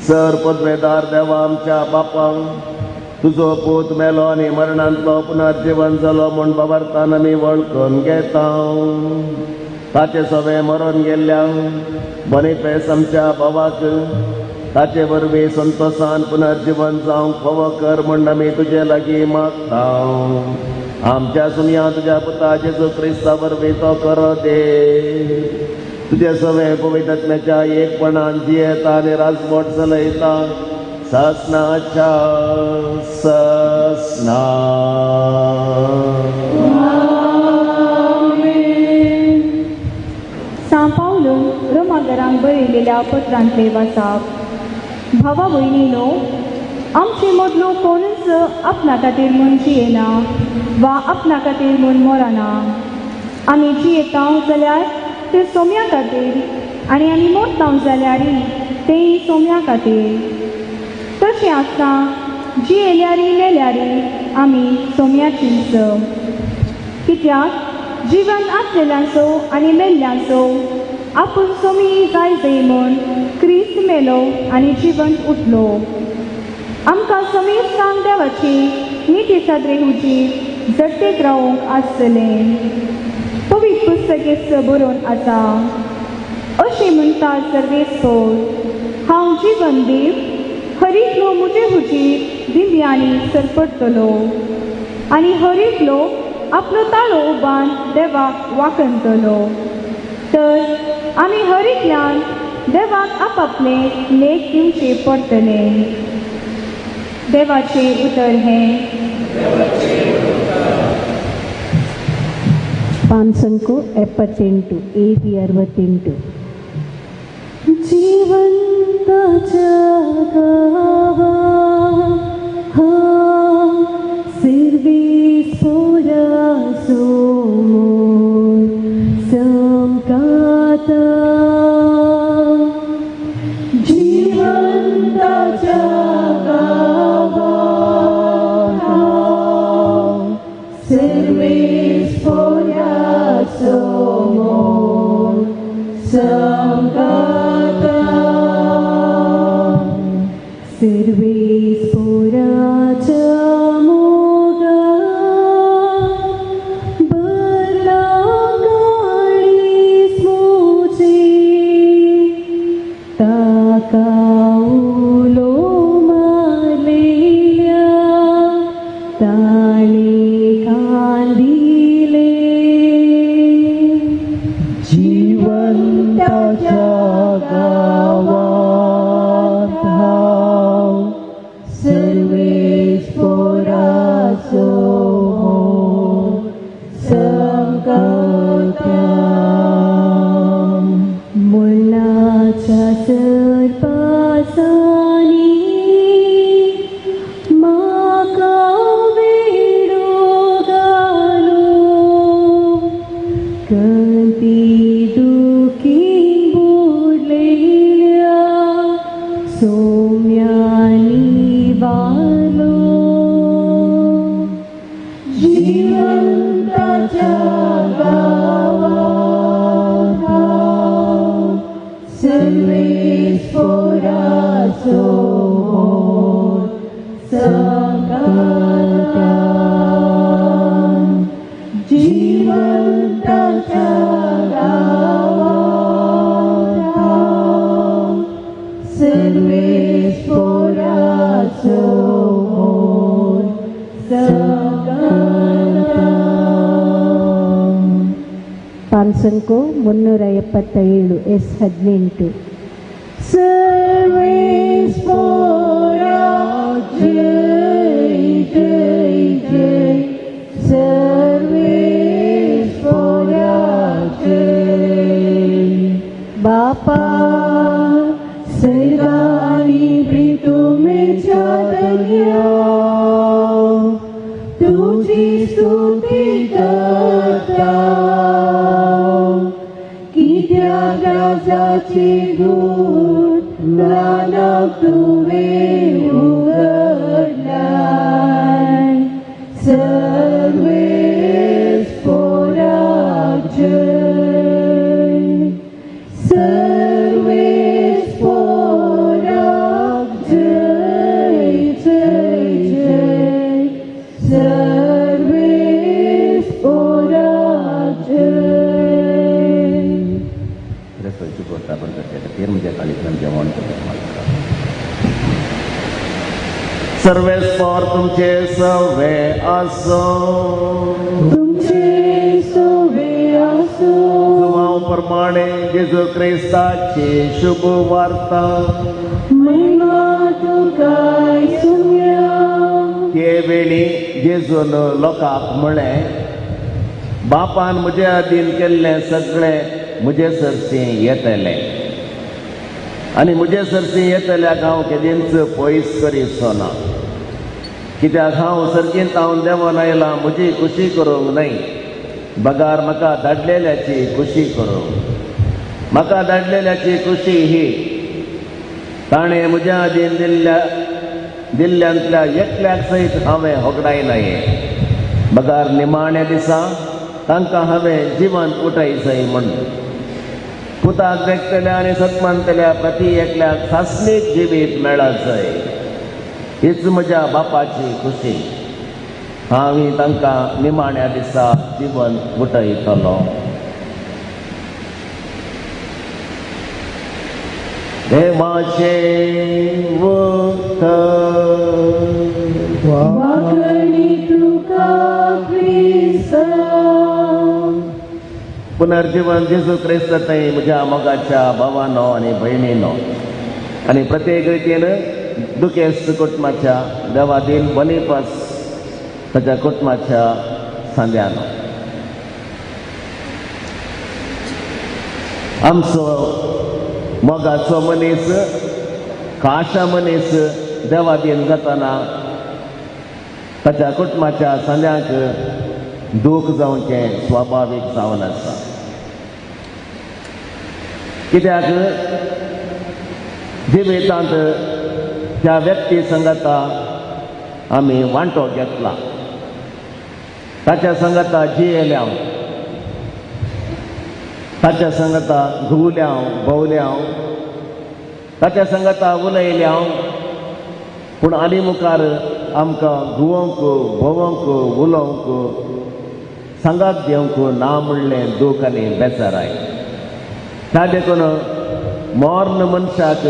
सर पदवेदार देवा आमच्या बापा तुझो पूत मेलो आनी मरणांतलो पुनर्जीवन जालो म्हूण बाबार्थान आमी वळखून घेता ताचे सवे मरून गेल्ल्या बनेपेस आमच्या भावाक ताचे वरवीं संतोषान पुनर्जीवन जावंक फावो कर म्हूण आमी तुजे लागीं मागता आमच्या सुमया तुज्या पुता जेजू क्रिस्ता वरवीं तो करो दे तुजे सवे पवित्रात्म्याच्या एकपणान जियेता आनी राजवट चलयता ससनाच्या ससना. सांत पावलून रोमाकारांक बरयलेल्या पत्रांतले वाचप. भावा भयणीनो, आमचे मदलो कोणूच आपणा खातीर म्हूण जियेना वा आपणा खातीर म्हूण मरना. आमी जियेता जाल्यार ते सोम्या खातीर आनी आमी मरता जाल्यारय तेय सोम्या खातीर. तशें आसता जियेल्यारय मेल्यारय आमी सोम्याचींच. कित्याक जिवंत आसलेल्यांचो आनी मेल्ल्यांचो आपूण सोमी जाय जाय म्हूण क्रिस्त मेलो आनी जिवंत उठलो. आमकां समीर सांग देवाची निटी सादरेहुची जट्टेक रावंक आसतलें. पवित्र पुस्तकेत बरोवन आसा अशें म्हणटा सर्वेस्पर हांव जिवन दीव हर एकलो म्हजे हुजीर दिव्यांनी सरपडटलो आनी हर एकलो आपलो ताळो उबान देवाक वाकणतलो. तर आमी हर एकल्यान देवाक आपापले लेख दिवचे पडटले. देवाचे उतर हें पानसंको 78 AD 68 जीवंत जगावा हा सर्वेस्परा समोर संकाता जीवंत जगावा हा सर्वेस्परा समोर संकाता सर्वेस्पराच्या मोगा बरला गाडीस मोचे ताका उलो मारलेल्या ताणे कांदिले जीवंताच्या गावात हांव सर्वेस्पराचो संकटा मुलाच्या सरपासानी म्हाका वेडो घालो संतांच्या गावात सर्वेश्वराचो मोल ಪಾನ್ಸನ್ಕೋ 377 S18 सर्वेश्वरा जय जय जय सर्वेश्वरा जय बापा सर्वाणी प्रीतुमेच्या दर्या तुझी स्तुती करता कित्याक राजाची दूत रानाक तुवें उगडलाय सर्वेश्वराक जय सर्वेश्वराक जय जय जय सर्वेश्वराक जय आपण करते म्हणजे कार्यक्रम जेवण सर्वेस्वर तुमचे सवे असो तुमचे सवे असो प्रमाणे जेजू ख्रिस्ताची शुभ वार्ता महिमा तुकाय सुम्या ते वेळी जेजून लोकांक म्हळें बापान म्हजे अधीन केल्ले सगळे म्हजे सरसी येतले आनी म्हजे सरसी येतल्याक हांव केदींच पयस करीचो ना कित्याक हांव सर्गींत हांव देवान आयलां म्हजी खुशी करूंक न्हय बगार म्हाका धाडलेल्याची खुशी करूंक म्हाका धाडलेल्याची खुशी ही ताणें म्हज्या अधीन दिल्ल्यांतल्या एकल्याक सयत हांवें होगडायनाये बगार निमाण्या दिसा तांकां हांवें जिवन उठयचंय म्हण पुताक देखतल्या आनी सत्मानतल्या प्रती एकल्याक सासणीक जिवीत मेळचंय हीच म्हज्या बापाची खुशी हांव तांकां निमाण्या दिसा जिवन उठयतलो देवाचे वाकणी तुका ख्रिस्ता पुनर्जीवन जेजू ख्रिस्त थंय म्हज्या मोगाच्या भावानो आनी भयणीनो आनी प्रत्येक रितीन दुखेस्त कुटुंबाच्या देवादीन बनीपस ताच्या कुटुंबाच्या सांद्यानो आमचो मोगाचो मनीस खाशा मनीस देवादीन जातना ताच्या कुटुंबाच्या सांद्याक दूख जावचें स्वाभावीक जावन आसा कित्याक जिवितांत त्या व्यक्ती संगता आमी वांटो घेतला ताच्या संगता जियेल्या ताच्या संगता घुवल्या भोवल्या ताच्या संगता उलयल्या पूण आनी मुखार आमकां घुवंक भोवंक उलोवंक सांगात दिवंक ना म्हणलें दूख आनी बेजाराय त्या देखून मोर्न मनशाक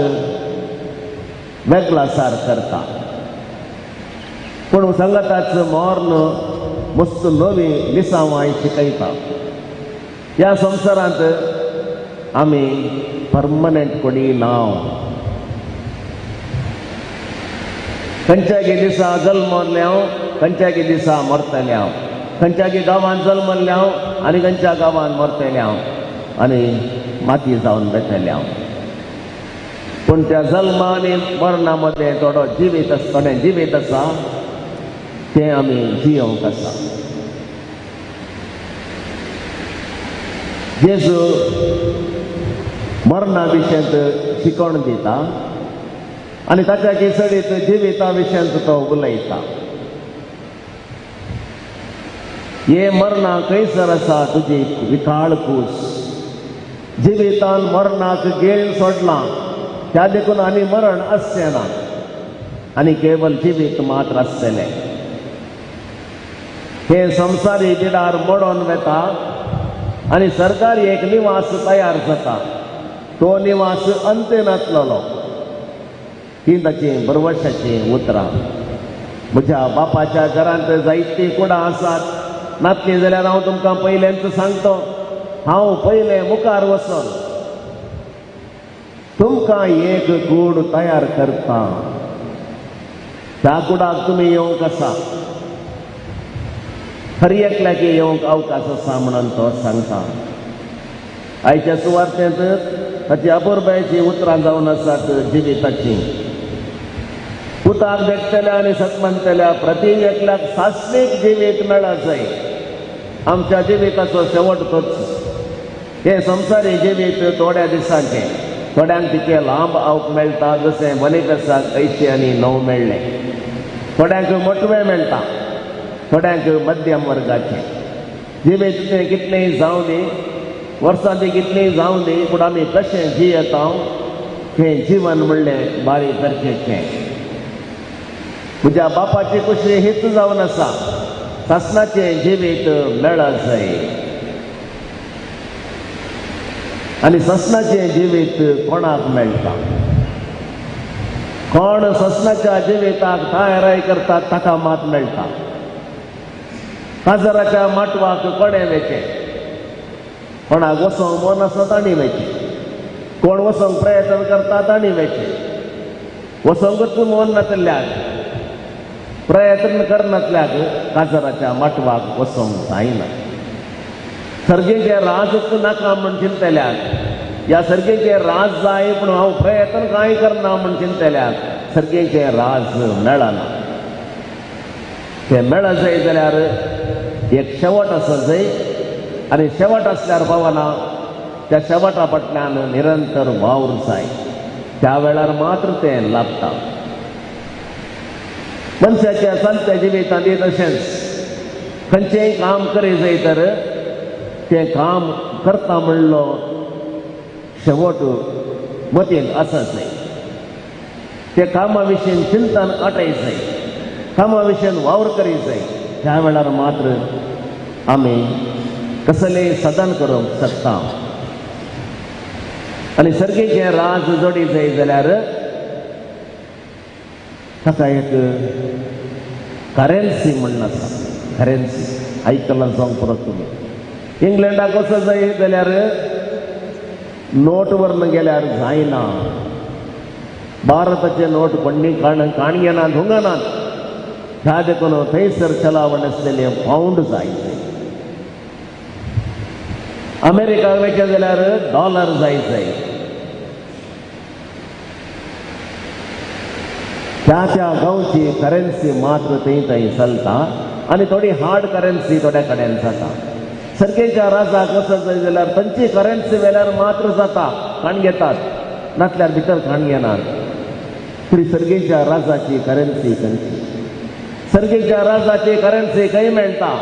वेगळासार करता पूण संगताचो मोर्न मस्त नवी लिसांवाय शिकयता ह्या संवसारांत आमी परमनंट कोणी नांव खंयच्याय दिसा जल्मल्या खंयच्याय दिसा मरतल्या खंयच्याय गांवांत जल्मल्या आनी खंयच्या गांवांत मरतल्या आनी माती जावन बेतल्या पूण त्या जल्म आनी मरणा मदें थोडें जिवीत आसा तें आमी जियोंक आसा जेजू मरणा विशयांत शिकवण दिता आनी ताच्या केसडीत जिविता विशयांत तो उलयता हे मरणा खंयसर आसा तुजी विकाळ कूस जिवितान मरणाक गेळीन सोडलां त्या देखून आनी मरण आसचें ना आनी केवल जिवीत मात्र आसतलें हे संवसारी बिडार मोडोन वेता आणि सरकारी एक निवास तयार जाता, तो निवास अंत्य नासलेलो. ही ताची बरवशाची उतरां. म्हज्या बापाच्या घरांत जायतीं कुडां आसात. नातलीं जाल्यार हांव तुमकां पयलेंच सांगतो, हांव पयलें मुखार वचोन तुमकां एक कूड तयार करता. त्या कुडाक तुमी येवंक आसा, हर एकल्याक येवंक अवकाश आसा म्हणून तो सांगता. आयच्या सुवातेंत ताची अपुरबायेची उतरां जावन आसात जिविताची. पुताक देखतल्या आनी सत्मंतल्या प्रति एकल्याक सासणीक जिवीत मेळा जाय. आमच्या जिविताचो शेवट तोच. हे संवसारी जिवीत थोड्या दिसांचे, थोड्यांक तिचे लांब आवक मेळटा, जशें मनीकसाक 89 मेळ्ळे. थोड्यांक मोटवें मेळटा, थोड्यांक मध्यम वर्गाचे. जिवीत तें कितलेंय जावं दी, वर्सां ती कितलींय जावं दी, पूण आमी कशें जियेता हें जीवन म्हणलें बारीक गरजेचें. म्हज्या बापाची कुशी हीच जावन आसा, सासणाचें जिवीत मेळा जाय. आनी ससनाचें जिवीत कोणाक मेळटा? कोण ससनाच्या जिविताक थायराय करता ताका मात मेळटा. काजराच्या माटवाक कोणें वेचें? कोणाक वचोंक मन आसा तांणी वेचें. कोण वचोंक प्रयत्न करता तांणी वेचें. वचोंकूच मन नासल्याक, प्रयत्न करनासल्याक काजराच्या माटवाक वचोंक जायना. सर्गेचे राजच नाका म्हण चिंतल्याक, ह्या सर्गेचे राज जाय पूण हांव प्रयत्न कांय करना म्हण चिंतल्याक सर्गेचे राज मेळना. तें मेळ जाय जाल्यार एक शेवट आसा जाय, आनी शेवट आसल्यार पावना. त्या शेवटा फाटल्यान निरंतर वावर जाय, त्या वेळार मात्र तें लाभता. मनशाच्या चलत्या जिवितांत तशेंच खंयचेंय काम करी जाय तर तें काम करता म्हणलो शेवट मतींत आसा जाय. ते कामा विशीं चिंतन आटय जाय, कामा विशीं वावर करी जाय. त्या वेळार मात्र आमी कसलेंय साधन करूंक शकता. आनी सर्गेचें राज जोडी जाय जाल्यार ताका एक करन्सी म्हणून आसा. करन्सी आयकलां जावंक परत तुमी. इंग्लंडाक वचत जाय जाल्यार नोट व्हरून गेल्यार जायना. भारताचे नोट कोणी काणयेनात, हुंगनात. ह्या देखून थंयसर चलावण आसलेले पावंड जाय. अमेरिकाक वयचे जाल्यार डॉलर जाय. त्या त्या गांवची करन्सी मात्र थंय चलता, आनी थोडी हार्ड करन्सी थोड्या कडेन जाता. सर्गेच्या राजाक वचत जाय जाल्यार तांची करन्सी वेल्यार मात्र जाता, काणयेतात, नासल्यार भितर काणयेनात. तरी सर्गेच्या राजाची करन्सी खंयची? सर्गेच्या राजाची करन्सी खंय मेळटा?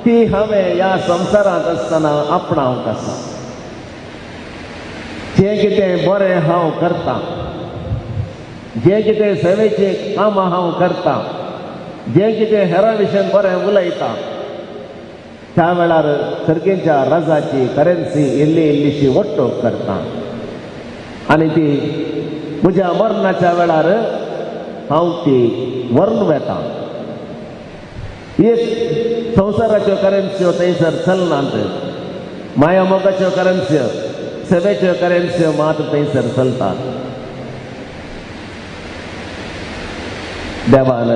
ती हांवें ह्या संवसारांत आसतना आपणावंक आसा. जें कितें बरें हांव करतां, जें कितें सेवेचीं कामां हांव करतां, जें कितें हेरां विशीं बरें उलयतां, त्या वेळार सर्गेच्या राजाची करन्सी इल्ली इल्लीशी वट्टोक करता. आनी ती म्हज्या मरणाच्या वेळार हांव ती व्हरून वेता. एक संवसाराच्यो करन्स्यो थंयसर चलनात. माया मोगाच्यो करन्स्यो, सेवेच्यो करन्स्यो मात्र थंयसर चलतात. देवान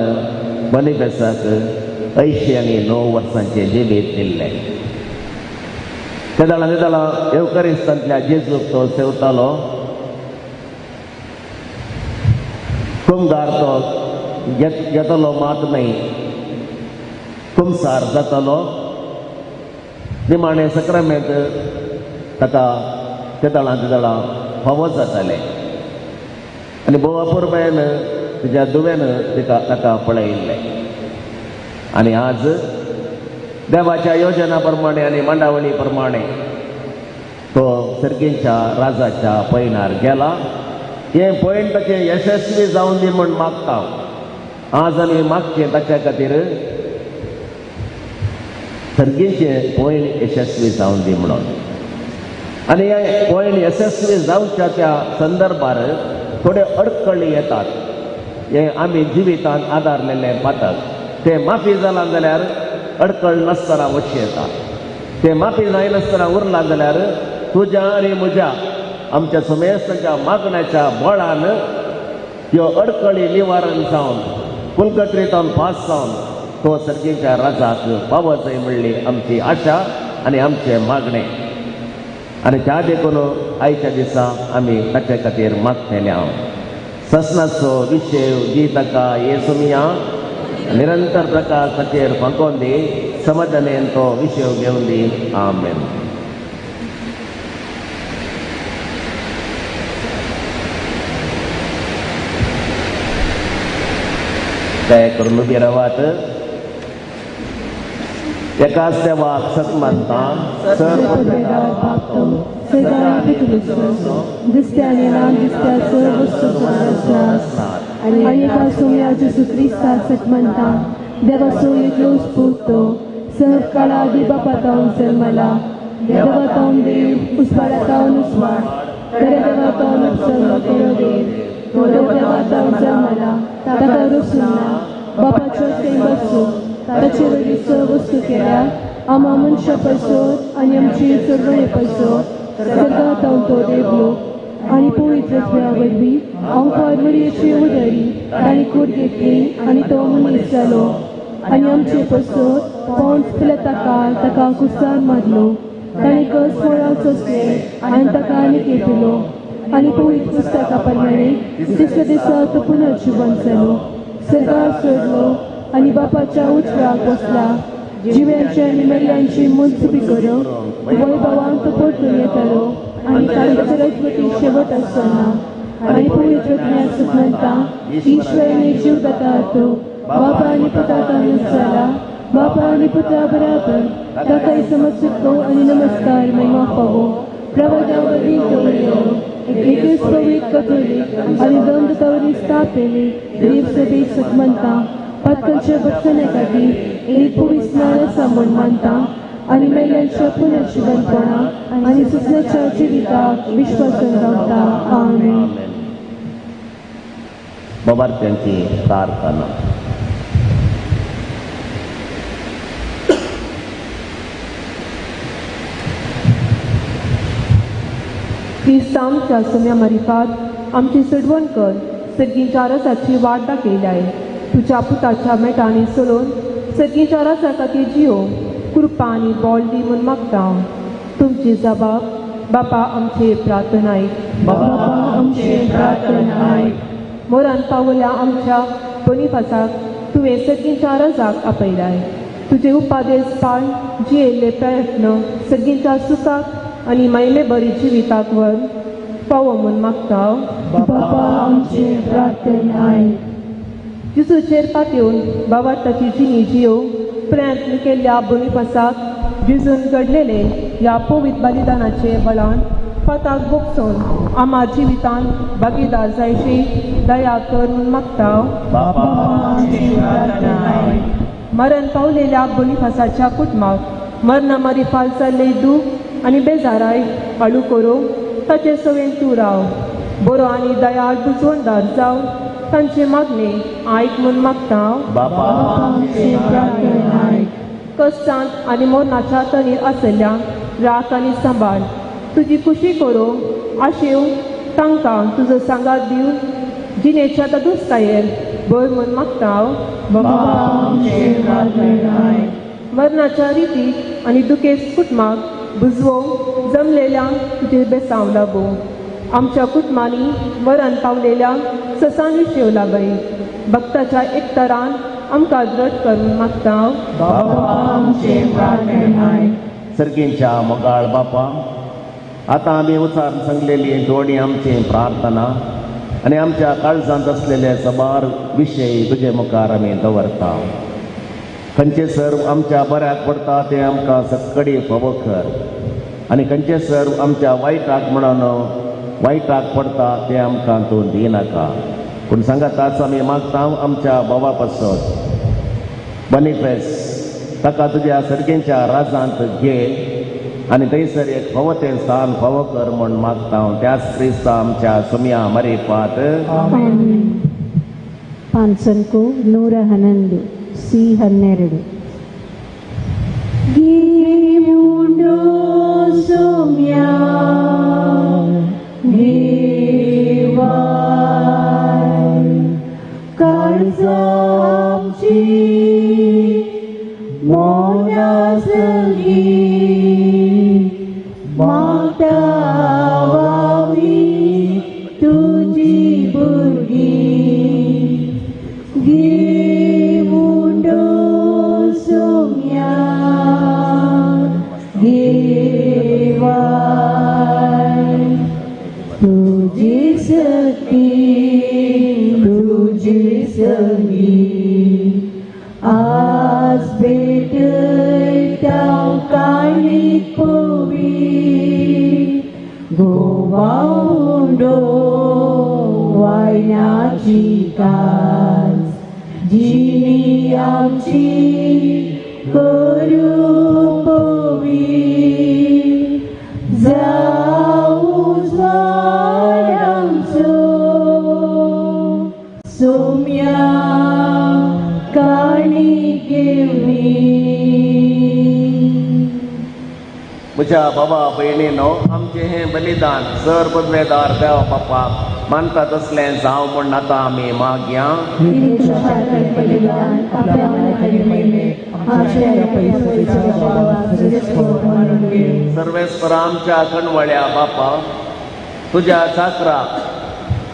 बनिफेसाक 89 वर्सांचे जिवीत दिल्लें. तेदाळा येवकारिस्तांतल्या जेजूक तो सेवतालो. कुमगार तो घेतलो मात न्हय, कुमसार जातालो. निमाणें सक्रामेंत ताका तेदाळा फावो जाताले. आनी भोव अपुरबायेन तुज्या दुवेन ताका पळयल्लें. आनी आज देवाच्या योजना प्रमाणे आनी मांडावळी प्रमाणे तो सर्गेच्या राजाच्या पैनार गेला. हें पयण ताचें यशस्वी जावन दी म्हूण मागता. आज आमी मागचें ताच्या खातीर सर्गीचे पॉयण यशस्वी जावन दी म्हणून. आनी हे पॉयण यशस्वी जावच्या त्या संदर्भार थोडे अडकळी येतात. हे आमी जिवितांत आदारलेले पातक ते माफी जाला जाल्यार अडकळ नासतना वचची येता. ते माफी जायनासतना उरला जाल्यार तुज्या आनी म्हज्या आमच्या समेस्तांच्या मागण्याच्या बळान ह्यो अडकळी निवारण जावन कुलकत्रीतावन पास जावन तो सर्गीच्या राजाक पावत जाय म्हणली आमची आशा आनी आमचे मागणे. आनी त्या देखून आयच्या दिसा आमी ताचे खातीर मागतले. हांव ससनाचो विशय जी ताका येसुमिया निरंतर प्रकाश ताचेर फांकोवन दी. समाधानेन तो विशय घेवन दी. आमेन. दया करून उबी रावात. एकाच देवाक सत मानता आणि epasoia Gesù Cristo sătmânta, devasoia Deus puto, să cala di bapatau selmala, devatau de usparatau nusvar, devatau nusarno kerode, devatau selmala, takarusuna, bapachot kembasu, taceruri săvustu kerea, amamun shapasot, anyamchi survane pasot, सगळं तो देवलो आणि पवित्र वरवी अंकारवरीची उदरी आणि कूड घेतली आणि तो मनीस जालो आणि आमचे पसोत पोंच ताका कुसार मारलो ताणी कस फळाचो स्नेह आणि ताका आनी केपिलो आणि पवित्र पुस्तका प्रमाणे तिसऱ्या दिसा तो पुनर्जीवन जालो सगळा सोडलो आणि बापाच्या उजव्याक बसला जिव्यांची आणि मेल्यांची मुंचुबी करप वैभवांत तो परतून येतालो आणि तांच्या सरस्वती शेवट आसतना आणि पवित्र ज्ञान म्हणटा ईश्वराने जीव दाता तो बापा आणि पुताका जाला बापा आणि पुत्रा बराबर ताकाय समस्तको आणि नमस्कार महिमा पावो प्रवादावरी दवरलो एकच पवित्र कथोलिक आणि दोन दतावरी स्थापलेली देवसभेत सत्मंता पातकांच्या बक्षणे खातीर एक पवित्र स्नान सामोन मानता आणि मेल्यांच्या पुनर्जीवनपणा आणि सुसण्याच्या जिविताक विश्वासान रावता. आमेन. बाबार्थ्यांची प्रार्थना. क्रिस्तांच्या सम्या मारिफात आमची सडवण कर सर्गीच्या रसाची वाट दाखयल्याय तुझ्या पुताच्या मेटांनी सोलोवन सर्गीच्या रसा खातीर जियो कृपा आनी बोल दी म्हूण मागता. तुमची जबाब बापा आमचे प्रार्थनायक मोरान पावल्या आमच्या बनिफासाक तुवें सर्गीच्या रजाक आपयलाय. तुजे उपादेश पाळ जियेल्ले प्रयत्न सर्गीच्या सुखाक आनी महिमे बरी जिविताक वर पावो म्हूण मागता. बापा आमचे प्रार्थनायक जिसूचेर पातयेवन बाबार्थाची जिणी जियो प्रयत्न केल्ल्या बनिफासाक भिजून घडलेले ह्या पवित्र बलिदानाचे बळान पताक भोगसून आमा जिवितान भागीदार जायची दया कर म्हूण मागता. मरण पावलेल्या बनिफासाच्या कुटुंबाक मरणा मारिफाल जाल्ले दूख आनी बेजाराय हाडू करूं ताचे सवेन तूं राव. बरो आनी दयाळ बुजवणदार जावन तांचे मागणे आयक म्हूण मागता. कश्टांत आनी मरणाच्या तणीर आसल्या राख आनी सांबाळ तुजी खुशी करूं आशेव तांकां तुजो सांगात दिवन जिणेच्या दुस्तायेर भर म्हूण मागता. मरणाच्या रितीक आनी दुखेस कुटुंबाक बुजवोंक जमलेल्यांक तुजे बेसांव लागो. आमच्या कुटुंबांनी मरण पावलेल्या ससान विशय लागय भक्ताच्या एकतरान आमकां दृढ करून मागता. सर्गींच्या मोगाळ बापा आतां आमी उचारून सांगलेली दोणी आमची प्रार्थना आनी आमच्या काळजांत असलेले सबार विशय तुजे मुखार आमी दवरता. खंयचे सर्व आमच्या बऱ्याक पडटा ते आमकां सक्कडी फावो कर आनी खंयचे सर्व आमच्या वायटाक म्हणून वायटाक पडटा ते आमकां तूं दिनाका. पूण सांगाताच आमी मागता आमच्या बाबा पासत बनिफेस ताका तुज्या सर्गेच्या राजांत घे आनी थंयसर एक फावो तें स्थान फावो कर म्हूण मागता हांव त्याच क्रिस्ता आमच्या Somaiya मरेपात. ಪಾನ್ಸನ್ಕು 111 C12 Gimundo sumya Giwai Karzamchi Monasagi Magdawawi Tuji Burgi Gimundo sumya Giwai Tuji sakti Tuji sangi As betul tau kali puwi Gowaundo Waina cikas Jini amci Kerupawi Zauz wadam Sumya Kani Givni म्हज्या बाबा भयणीनो आमचें हें बलिदान सर पदवेदार देव बापा मानता तसलें जावं म्हूण आतां आमी मागया. सर्वेस्पर आमच्या कणवळ्या बापा तुज्या चाकराक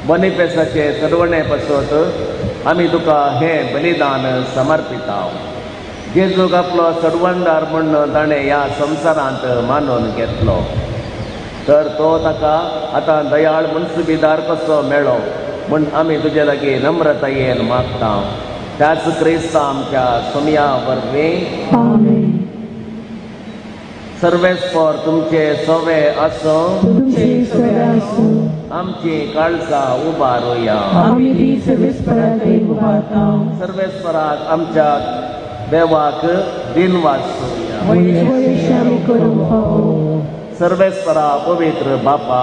बनिपेसाचे चडवणे पसत आमी तुका हें बलिदान समर्पिता. जेजूक आपलो सडवणदार म्हणून ताणें ह्या संवसारांत मानून घेतलो तर तो ताका आतां दयाळ मुन्सिबीदार कसो मेळ्ळो म्हूण आमी तुजे लागीं नम्रतायेन मागता. त्याच क्रिस्ता आमच्या सुमया वरवीं सर्वेस्पर तुमचे सोवे असो आमची काळजां उबारुया. सर्वेस्पराक आमच्या देवाक दिनवासूया. सर्वेस्परा पवित्र बापा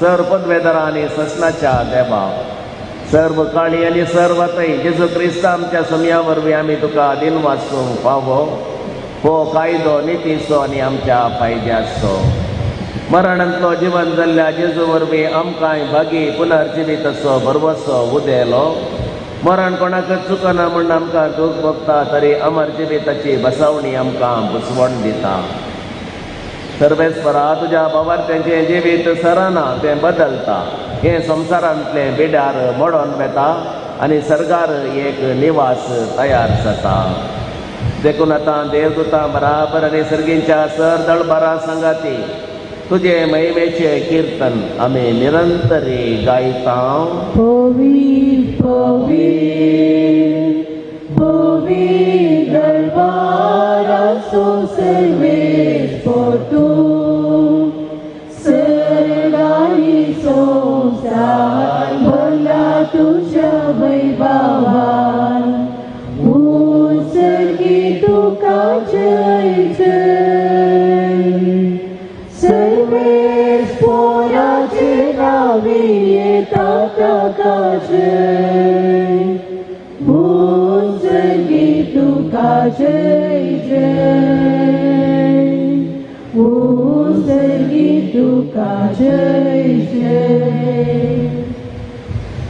सर पदवेदारांनी ससनाच्या देवा सर्व काळी आनी सर्वतय जेजू क्रिस्ता आमच्या समया वरवीं आमी तुका दिनवासूंक फावो हो कायदो नितीचो आनी आमच्या फायद्याचो. मरणांतलो जिवन जाल्ल्या जेजू वरवीं आमकांय भागी पुनर्जिवीत असो भरवसो उदेलो. मरण कोणाकच चुकना म्हूण आमकां दूख भोगता तरी अमर जिविताची बसवणी आमकां बुसवण दिता. सर्वेस्परा तुज्या बाबार्थ्यांचें जिवीत सरना तें बदलता. हें संवसारांतले बिड्यार मोडोन वेता आनी सर्गार एक निवास तयार जाता. देखून आतां देवदूतां बराबर आनी सर्गींच्या सर दळबारा संगाती तुजे महिमेचे कीर्तन आमी निरंतरी गायता. Pavir, pavir, pavir darbara so serves for tu. Sergani somsar bhala tuja vaibhavan. Usargi tu ka jai jai. Serves for Navi Tata Kajay Usagi tu Kajay Jay Usagi tu Kajay Jay.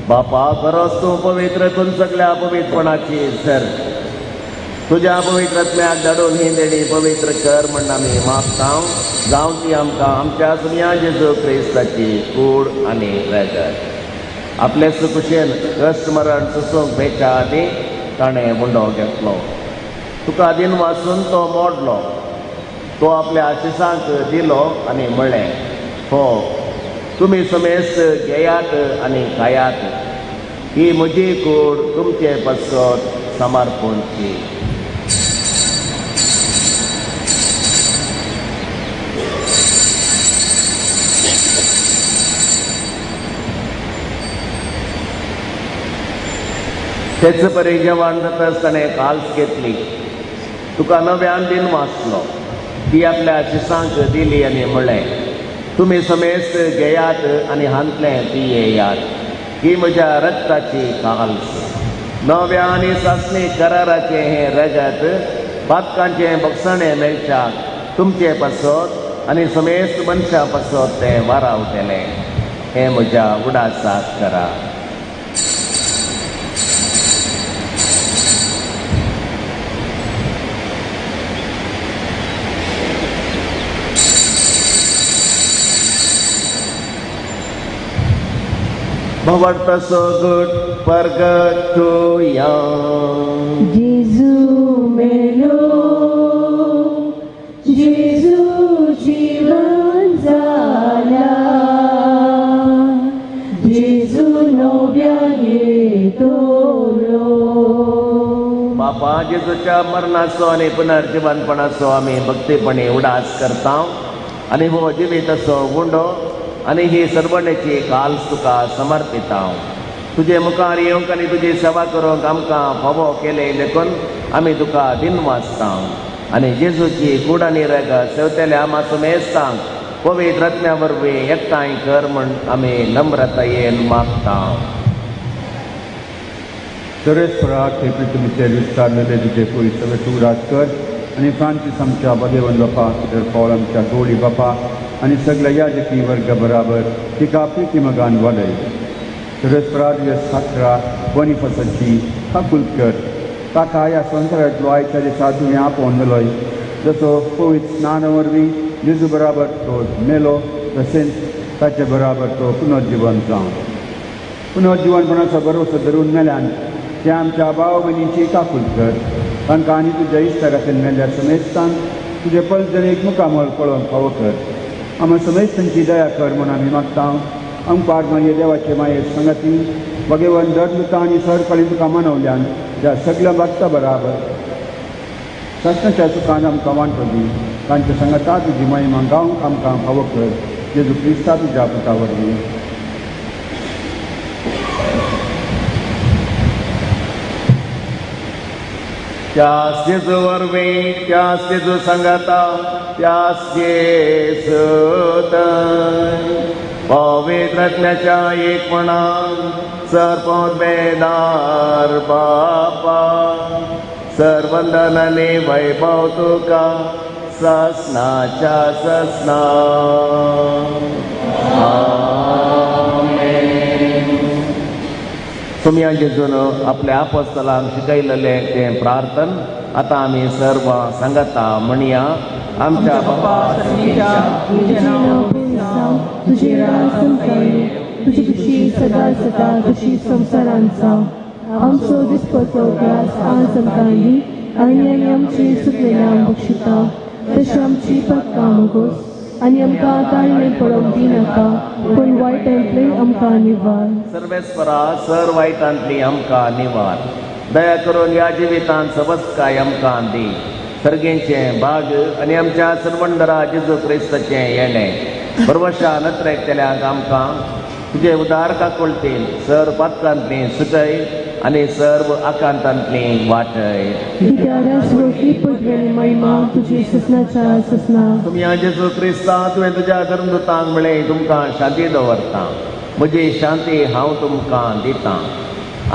बापा खरोच तूं पवित्र करून सगळ्या पवित्रपणाची सर तुज्या पवित्रत्म्याक धाडून ही देणी पवित्र कर म्हण आमी मागता. जावं ती आमकां आमच्या सुमया जेजू क्रिस्ताची कूड आनी रगत आपले सुकुशेन कश्ट मरण सुसूंक मेळच्या आदी ताणें मुंडो घेतलो. तुका दिन वाचून तो मोडलो. तो आपल्या आशिसांक दिलो आनी म्हणलें हो तुमी समेस्त घेयात आनी खायात. ही म्हजी कूड तुमचे पसत समर्पणची. तेच परी जेवण जाताच ताणें काल्स घेतली तुका नव्यान दिन वाचलो ती आपल्या शिसांक दिली आनी म्हणलें तुमी समेस्त घेयात आनी हांतलें पियेयात ही म्हज्या रक्ताची काल्स नव्या आनी सासणी कराराचें हें रगत पातकांचें बक्षणें मेळच्याक तुमचे पासत आनी समेस्त मनशां पासत तें वारावतलें हें म्हज्या उडासाक करा. भवत सो गुड परगटुया Jesu melo, Jesu जीवन झाला, Jesu नव्या येतलो. बापा जेजूच्या मरणाचो आनी पुनर्जीवनपणाचो आमी भक्तीपणे उडास करता आनी हो जिविताचो गुंडो आनी ही सर्वण्याची काल्स तुका समर्पिता. तुजे मुखार येवंक आनी तुजी सेवा करूंक आमकां फावो केले देखून आमी तुका दिन वाचता आनी जेजूची कूड आनी रगत सेवतेल्या आमा समेस्तांक पवित्र आत्म्या वरवीं एकठांय कर म्हूण आमी नम्रतायेन मागता. Teresperac हे पृथ्वीचे विस्तारलेले तुझे कोई सगळे तू राज कर आणि फ्रांसीस आमच्या बदेवन बापा पिटर पॉल आमच्या गोडी बापा आणि सगळ्या याजकी वर्ग बराबर तिका प्रीती मगान वाडय. Teresperac साखरा बनिफसाची फाकुल्त कर ताका ह्या संवसारांतलो आयच्या दिसा तुवें आपोवन दवरलोय जसो पवित्र स्नाना वरवीं जेजू बराबर तो मेलो तशेंच ताचे बराबर तो पुनर्जीवन जावं. पुनर्जीवनपणाचो भरोसो धरून मेल्यान ते आमच्या भाव भयणीची काकुल्त कर तांकां आनी तुज्या इश्टा खातीर मेल्ल्या समेस्तांक तुजे पलजणेक मुखामळ पळोवंक फावो कर. आमी समेस्तांची दया कर म्हूण आमी मागता. आमकां मागीर देवाचे मायेर संगती भगवन दर आनी सरकाळी तुका मनवल्यान त्या सगळ्या भक्ता बराबर सत्याच्या सुखान आमकां वांटो दी. तांच्या संगता तुजी महिमा गावंक आमकां फावो कर. जेजू क्रिस्ता तुज्या पुता वरवीं. त्यास जेजू वरवीं त्यास जेजू संगता त्यास जेजू पवित्र आत्म्याच्या एकपणान सरपंच बेदार बापा सर्वंदन आनी वैभव तुका ससनाच्या ससना. तुमी जेजून आपल्या आपोस्तलांक शिकयलेलें तें प्रार्थन आतां आमी सर्व सांगता म्हणया. आमच्या बापा तुझे नाव तुझे राज संपये तुझी खुशी सदा सदा खुशी संसारांचा आमचो दिसपतो ग्रास आज आमकां दी आनी आमी आमची सुकलेल्या बक्षिता तशी आमची पक्का मागोस आनी आमकां ताळणे पडोवंक दिनाका पूण वायटांतले आमकां निवार. सर्वेस्परा सर वायटांतली आमकां निवार. दया करून ह्या जिवितांत सबस्काय आमकां दी. सर्गेचें भाग आनी आमच्या सर्वंडरा जेजू क्रिस्ताचें येणें परवशा नत्रेकतेल्याक आमकां तुजे उदार काकुळटीन सर पातकांतली सुटय आनी सर्व आकांतांतली वाटय. तुजी ससनाच्या ससना. तुमी जेजू क्रिस्ता तुवें तुज्या धर्मदुतांक म्हळें तुमकां शांती दवरता. म्हजी शांती हांव तुमकां दितां.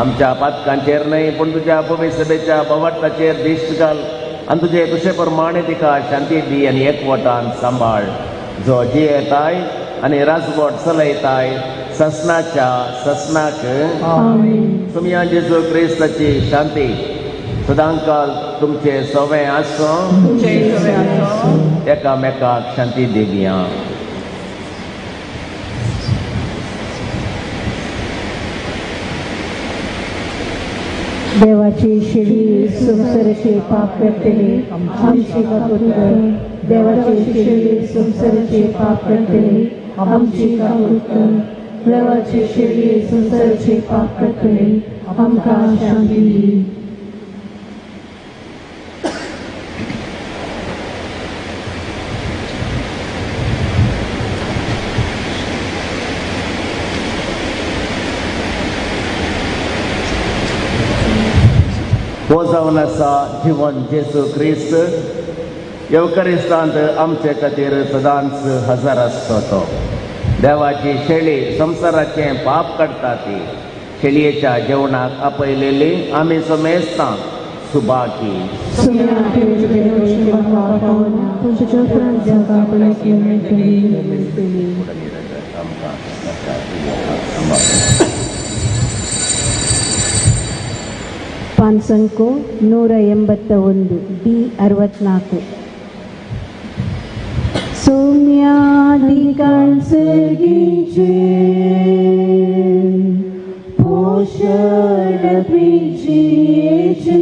आमच्या पातकांचेर न्हय पूण तुज्या पवित्र सभेच्या भवटाचेर दिश्ट घाल आनी तुजे कुशे प्रमाणे तिका शांती दी आनी एकवटान सांबाळ जो जियेताय आनी राजवट चलयताय ससनाच्या ससनाक. तुमी जेजू क्रिस्ताची शांती सदांकाल तुमचे सवें आसूं एकामेकाक शांती दिवया. देवाची शिडी संसाराचे पाप करतले आमची काकुळट कर. देवाची शिडी संसाराचे पाप करतले आमची काकुळट कर. देवाची शिडी संसाराचे पाप करतले आमकां शांती दी. पोजावन आसा जिवन जेजू क्रिस्त येवकरिस्तांत आमचे खातीर सदांच हजर आसतो तो. देवाची शेळी संवसाराचें पाप काडटा ती शेळयेच्या जेवणाक आपयलेली आमी समेस्तां सुबाकी. ಪಾನ್ಸಂಕು 181 ಡಿ 64 ಸೌಮ್ಯಾಧಿಕಾಂಸರ್ಗಿಂಚೆ ಪೋಷಣ ಪ್ರೀಚಿಯೇಚೆ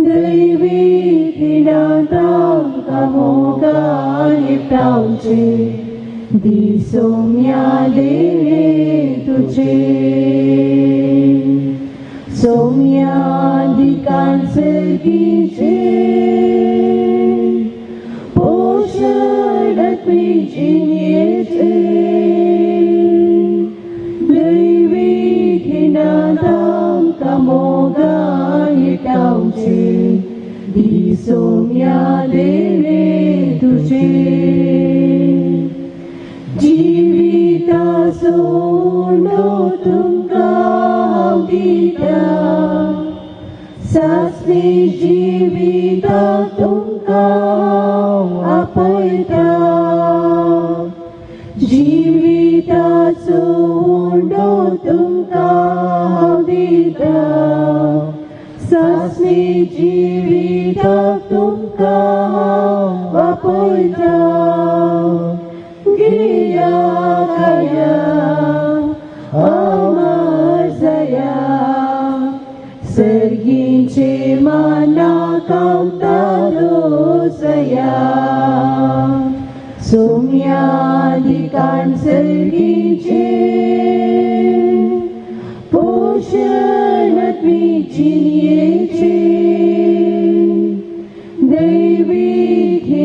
ದೈವಿಕಿಡಾತಾಂ ಕಮೋಗಾಯಿತಾಂಚೆ ದಿ ಸೌಮ್ಯಾದೇ ತುಚೆ सौम्याधिकांसर्गिंचे पोषणात् प्रीचियेचे दैविकिनाथां कमोगायितांचे दी सौम्यादेवे तुझे जीवितासोनो तुमका दिता सासनी जीविता तुमका आपयता जीवितासोनो तुमका दिता सासनी जीविता तुमका आपयता गिया कया अमर्जया सर्गिंचे माना कांतारोसया सौम्याधिकांसर्गिंचे पोषणात् प्रीचियेचे दैविकिनाथां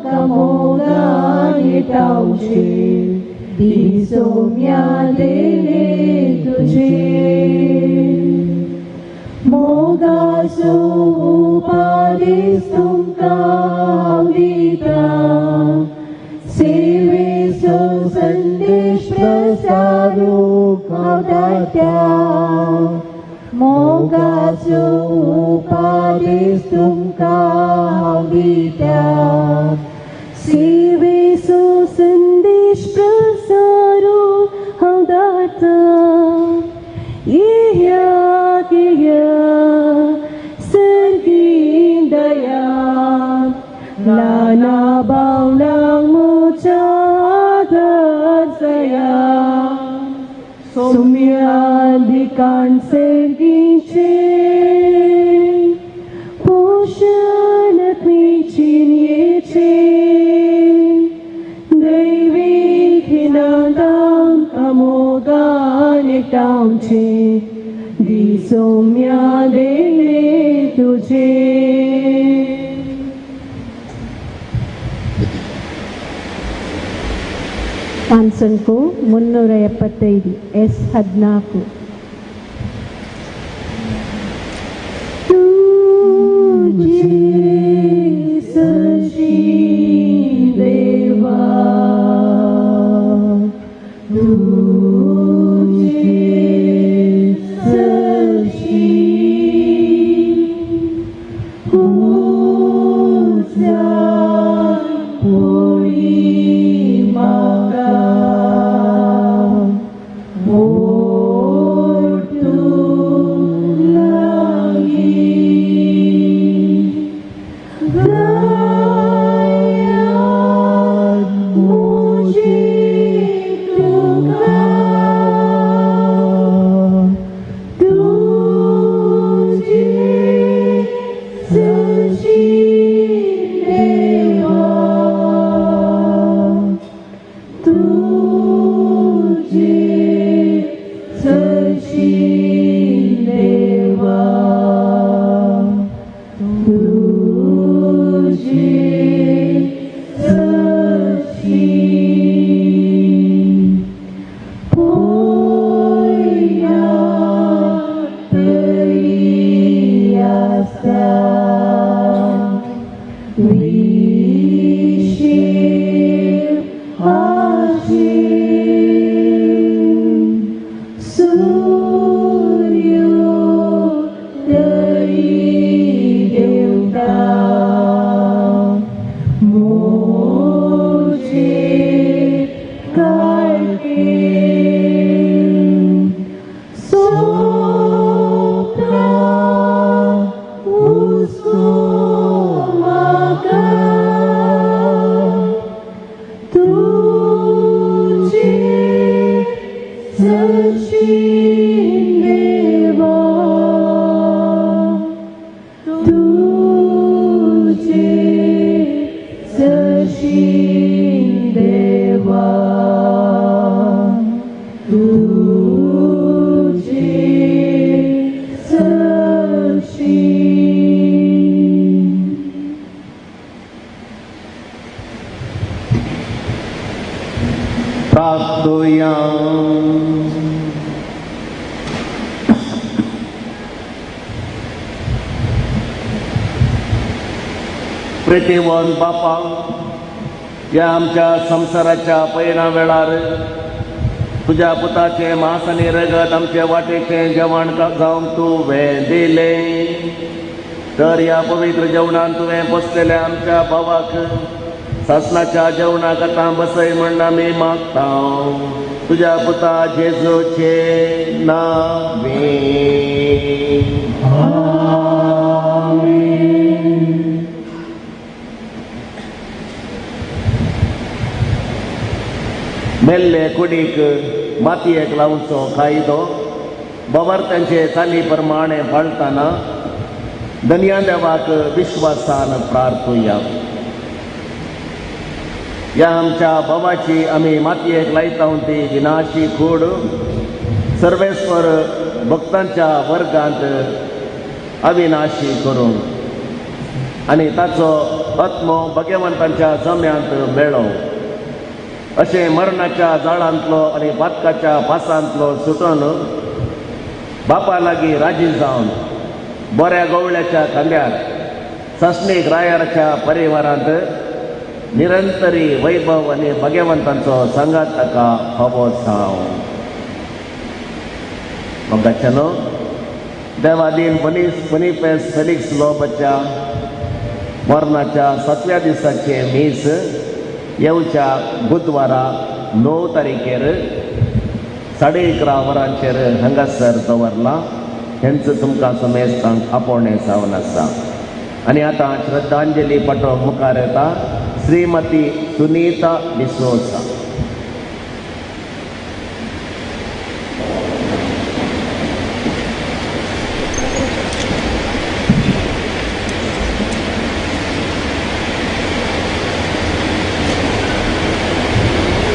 कमोगायितांचे दी सौम्यादेवे तुझे मोगासो उपादिस्तुमका दिता सेवेसो संदेश प्रसारो कदात्या मोगासो उपादिस्तुमका दिता सेवेसो संदेश प्रसारो कदात्या सर्गिंदया लाना बावनां मुचादर्शया सौम्याधिकांसर्गिंचे पोषणात् प्रीचियेचे दैविकिनाथां कमोगायितांचे दी सौम्यादेवे तुझे. ಪಾನ್ಸಂಕು 375 ಎಸ್ 14 ಸಶಿ ದೇವಾ सरशीन देवा तुझे सरशीन. प्रार्थूया. प्रितीवन बापा, या आमच्या संसाराच्या पैना वेळार तुझ्या पुताचे मांस आनी रगत आमचे वाटेचे जेवण जावंक तुवें दिलें, तर या पवित्र जेवणान तुवें बसलेल्या आमच्या भावाक सासणाच्या जेवणाक आतां बसय म्हण आमी मागता तुझ्या पुता जेजूचे नांवें. मेल्ले कुडीक मातयेक लावचो कायदो बवार्थ्यांचे चाली प्रमाणे पाळतना धन्या देवाक विश्वासान प्रार्थुया. या आमच्या भावाची आमी मातयेक लायता ती विनाशी कूड सर्वेस्वर भक्तांच्या वर्गांत अविनाशी करूं आनी ताचो आत्मो भगवंतांच्या जम्यांत मेळो. अशें मरणाच्या जाळांतलो आनी पातकाच्या पासांतलो सुटून बापा लागीं राजी जावन बऱ्या गवळ्याच्या खांद्यार सस्नीक रायाराच्या परिवारांत निरंतरी वैभव आनी भगवंतांचो संगात ताका फावो जावं. मोगाच्यानो देवादीन बनिफेस फेलिक्स लोबाच्या मरणाच्या 7व्या दिसाचे मीस येवच्या बुधवारा 9 तारीखेर 11:30 वरांचेर हांगासर दवरला. हेंच तुमकां समेस्तांक आपोवणें जावन आसा. आनी आतां श्रद्धांजली पाठोवंक मुखार येता श्रीमती सुनीता डिसोजा.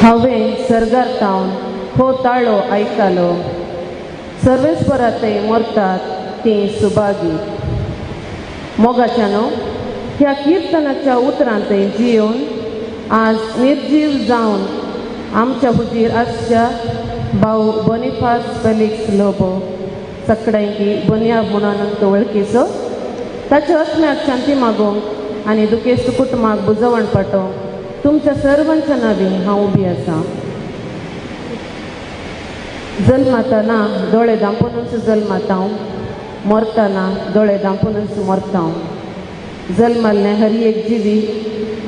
हांवें सर्गार्तावन हो ताळो आयकलो. सर्वेस्पराते मरतात ती सुभागी. मोगाच्यानो ह्या किर्तनाच्या उतरांते जियोन आज निर्जीव जावन आमच्या हुजीर आसच्या भाऊ बोनिफास फेलिक्स लोबो सगळ्यांकी बुन्याद म्हणून वळखीचो ताच्या आत्म्याक शांती मागोवंक आनी दुखेस्त कुटुंबाक बुजवण पाठोवंक तुमच्या सर्वांच्या नांवी हांव उबी आसा. जल्मातना दोळे धांपूनच जल्माता, मरतना दोळे धांपूनच मरता. जल्माल्ले हर एक जिवी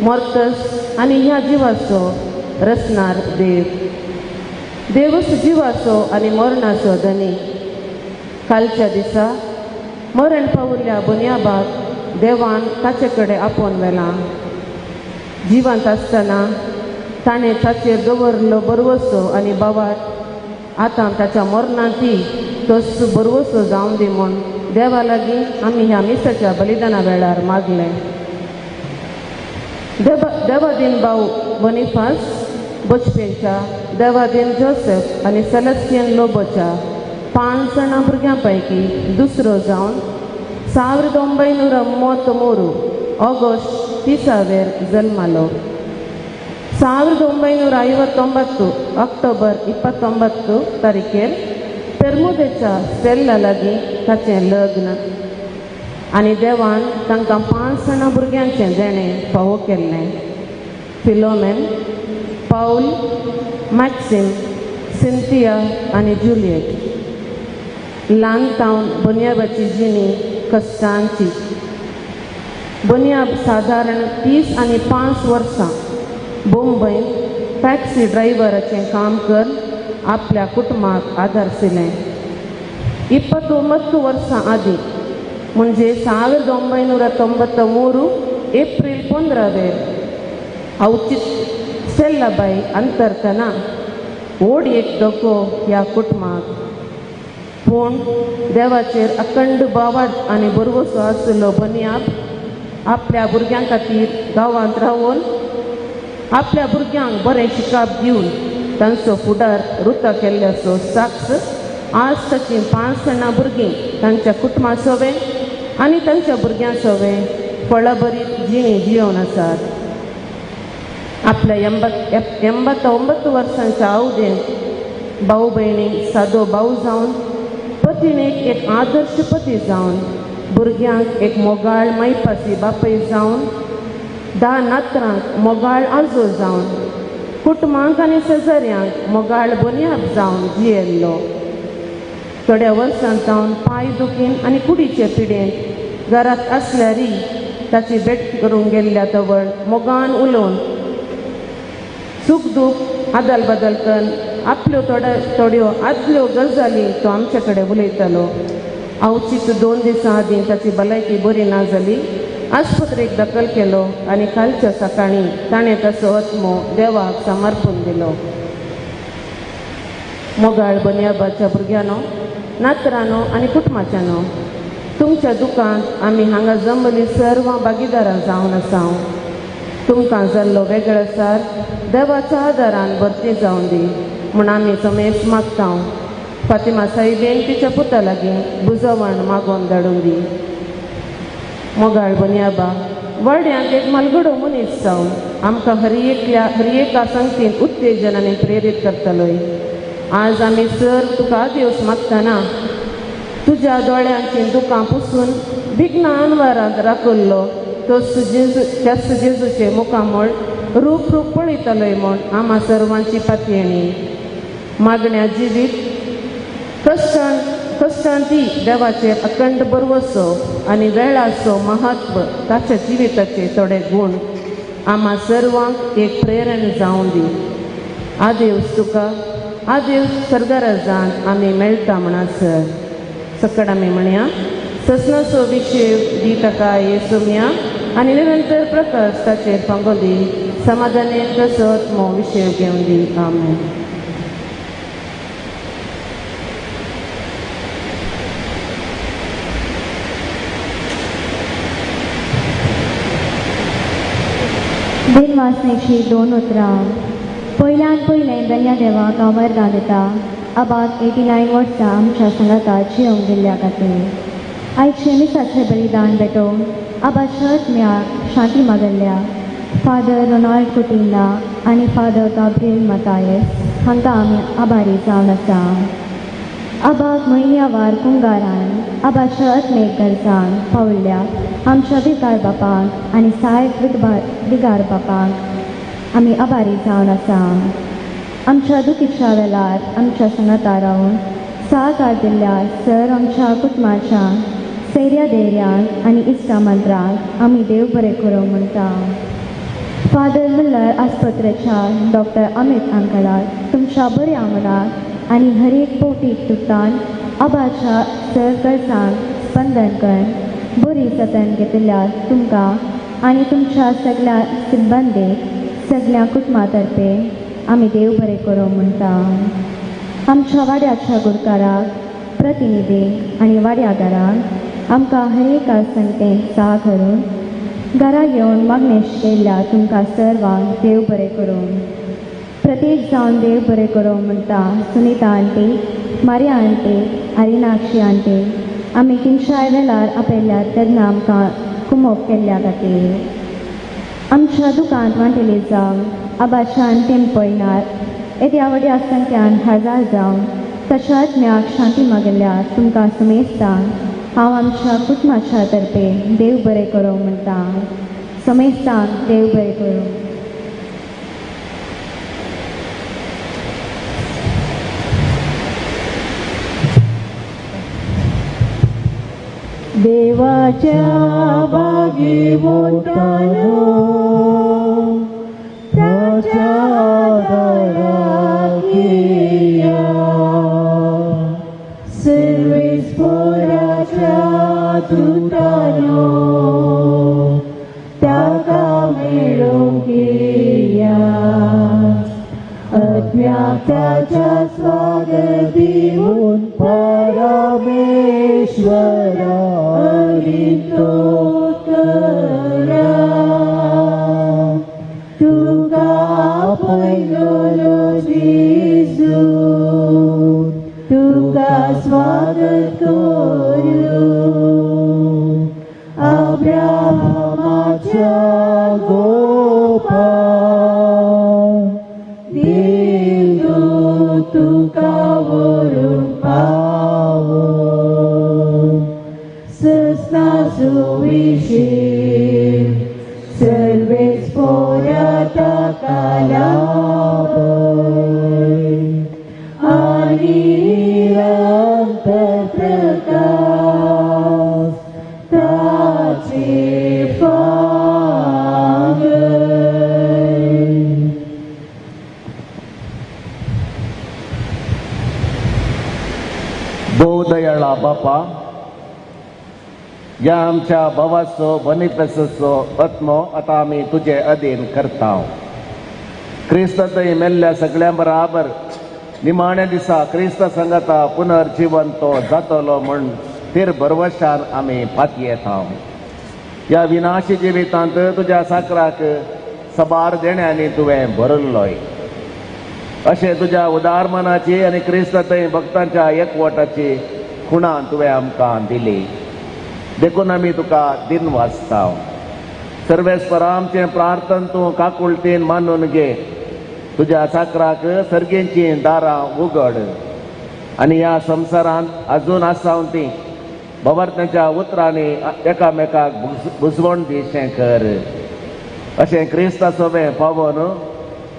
मरतस आनी ह्या जिवाचो रचणार देव. देवच जिवाचो आनी मरणाचो धनी. कालच्या दिसा मरण पावल्ल्या बुन्याबाक देवान ताचे कडेन आपोवन व्हेला. जिवंत आसतना ताणें ताचेर दवरलो बरवसो आनी बावात आतां ताच्या मरणांती तोच बरवसो जावन दी म्हूण देवा लागीं आमी ह्या मिसाच्या बलिदाना वेळार मागलें. देवादीन भाऊ बोनिफास बोचपेच्या, देवादीन जोसेफ आनी सेलेस्टियन लोबोच्या 5 जाणां भुरग्यां पैकी दुसरो जावन 1933 ऑगस्ट 30 जल्मालो. 1959 ऑक्टोबर 29 तारीखेर पेर्मुदेच्या स्टेल्ला लागीं ताचें लग्न आनी देवान तांकां 5 जाणां भुरग्यांचें देणें फावो केल्लें. फिलोमेन, पाऊल, मॅक्सिम, सिंथिया आनी जुलियट. ल्हान तावन बुन्याबाची जिणी कश्टांची. बुन्याब सादारण 30 आनी 5 वर्सां मुंबईत टॅक्सी ड्रायव्हराचें काम कर आपल्या कुटुंबाक आदारसिलें. 29 वर्सां आदीं म्हणजे 1993 एप्रील 15 अवचित स्टेल्लाबाई अंतरतना व्हड एक धोको ह्या कुटुंबाक. पूण देवाचेर अखंड बावाड आनी बरवसो आसलो बुन्याब आपल्या भुरग्यां खातीर गांवांत रावून आपल्या भुरग्यांक बरें शिकप दिवन तांचो फुडार रुत केल्ल्याचो साक्ष आज ताची 5 जाणां भुरगीं तांच्या कुटुंबा सोवे आनी तांच्या भुरग्यां सोवे फळभरीत जिणी जियोवन आसात. आपल्या 89 वर्सांच्या अवधेंत भाऊ भयणीक सादो भाऊ जावन पत्नीक एक आदर्श पती जावन भुरग्यांक एक मोगाळ मैपासी बापय जावन 10 नातरांक मोगाळ आजो जावन कुटुंबांक आनी शेजाऱ्यांक मोगाळ बुन्याद जावन जियेल्लो. थोड्या वर्सां जावन पांय दुखीन आनी कुडीचे पिडेंत घरांत आसल्यारय ताची भेट करूंक गेल्ल्या तवळ मोगान उलोवन सुख दूख आदल बदल करून आपल्यो थोड्यो आदल्यो गजाली तो आमचे कडेन उलयतालो. अवचीत 2 दिसां आदीं ताची भलायकी बरी ना जाली. आस्पत्रेक दाखल केलो आनी कालच्या सकाळीं ताणें ताचो आत्मो देवाक समर्पून दिलो. मोगाळ बनियाबाच्या भुरग्यानो, नातरांनो आनी कुटुंबाच्यांनो, तुमच्या दुखांत आमी हांगा जमली सर्वां भागीदारां जावन आसां. तुमकां जाल्लो वेगळेसार देवाच्या आदारान भरती जावन दी म्हूण आमी समेश मागता. फातिमा साहिबेन तिच्या पुता लागीं बुजवण मागोवन धाडून दी. मोगाळ बनियाबा, वर्ड्यांक एक मलगडो मनीस जावन आमकां हर एका संगतीन उत्तेजन आनी प्रेरीत करतलोय. आज आमी सर तुका देवस मागतना तुज्या दोळ्यांची दुकां पुसून विघ्न अनवरांत राखल्लो त्याच जेजूचे मुखामळ रूप पळयतलोय म्हूण आम्हा सर्वांची पातयेणी. मागण्या जिवीत कश्टांती देवाचेर अखंड बरवसो आनी वेळाचो महत्व ताच्या जिविताचे थोडे गूण आम्हा सर्वांक एक प्रेरण जावन दी. आदेवस तुका आदेवस सर्गराजांत आमी मेळटा म्हणा सर. सकड आमी म्हणया ससनाचो विशय दी ताका येसुम्या आनी निरंतर प्रकाश ताचेर पंगो दी. समाधानेन तसो आत्मो विशय घेवन दी. आमेन. दिन वाचण्याची 2 उतरां. पयलें बन्या देवाक हांव वरदान दिता. अबाक 89 वर्सां आमच्या संगताक जियोंक दिल्ल्या खातीर आयचे मिसाचें बलिदान भेटोवन अबाच्या आत्म्याक शांती मागल्ल्या फादर रोनाल्ड कुटिन्ना आनी फादर गाब्रिएल मतायस हांकां आमी आभारी जावन आसा. अबाक म्हयन्यावार कुंगारान अबाच्या आत्मेक गरजान पावल्ल्या आमच्या विकार बापाक आनी साहेब विगार बापाक आमी आभारी जावन आसा. आमच्या दुखीच्या वेळार आमच्या संगता रावन सहकार दिल्ल्या सर आमच्या कुटुंबाच्या सैर्या धैर्याक आनी इश्टा मंत्राक आमी देव बरें करूं म्हणटा. फादर मुल्लर आस्पत्रेच्या डॉक्टर अमित अंकलाक तुमच्या बऱ्या मनाक आनी हर एक पोटीक तुटान अबाच्या सर गरजांक स्पंदन करून बरी जतन घेतिल्ल्या तुमकां आनी तुमच्या सगळ्या सिब्बंदीक सगळ्या कुटुंबा तर्फे आमी देव बरें करूं म्हणटा. आमच्या वाड्याच्या गुरकाराक प्रतिनिधींक आनी वाड्यादारांक आमकां हर एका संगतेन सहा करून घरा येवन मागणेश केल्ल्या तुमकां सर्वांक देव बरें करूं. प्रत्येक जावन देव बरें करूं म्हणटा. Sunita aunty, Maria aunty, Arinakshi aunty आमी खंयच्याय वेळार आपयल्यात तेन्ना आमकां कुमोग केल्ल्या खातीर. आमच्या दुकांत वांटेली जावन अबाच्या अंतीम पयणार येद्या व्हड्या संख्यान हजार जावन तशा आत्म्याक शांती मागिल्ल्या तुमकां समेस्तां हांव आमच्या कुटुंबाच्या तर्फे देव बरें करूं म्हणटा. समेस्तांक देव बरें करूं. देवाच्या बागी मोठानो ताच्या दाराक येया. सर्वेस्पराच्या दुतानो ताका मेळोवंक येया. आत्म्याक ताच्या स्वागत दिवन परमेश्वरा स्तोत्र करा. तुका बहुदयाळा बापा, या आमच्या भावाचो बनिफेसचो आत्मो आता आमी तुजे अधीन करता. क्रिस्त थंय मेल्ल्या सगळ्यां बराबर निमाण्या दिसा क्रिस्त संगता पुनर्जीवन तो जातलो म्हण थीर भरवशान आमी फाती येता. ह्या विनाशी जिवितांत तुज्या साकराक सबार देण्यांनी तुवें भरल्लोय. अशें तुज्या उदार मनाची आनी क्रिस्त थंय भक्तांच्या एकवटाची खुणां तुवें आमकां दिली. देखून आमी तुका दिन वाचता. सर्वेस्परा आमचें प्रार्थन तूं काकुळटीन मानून घे. तुज्या साकराक सर्गेची दारां उगड आनी ह्या संवसारांत आजून आसावन ती भवार्थांच्या उतरांनी एकामेकाक बुजवण दिशें कर. अशें क्रिस्ताचोवें पावोन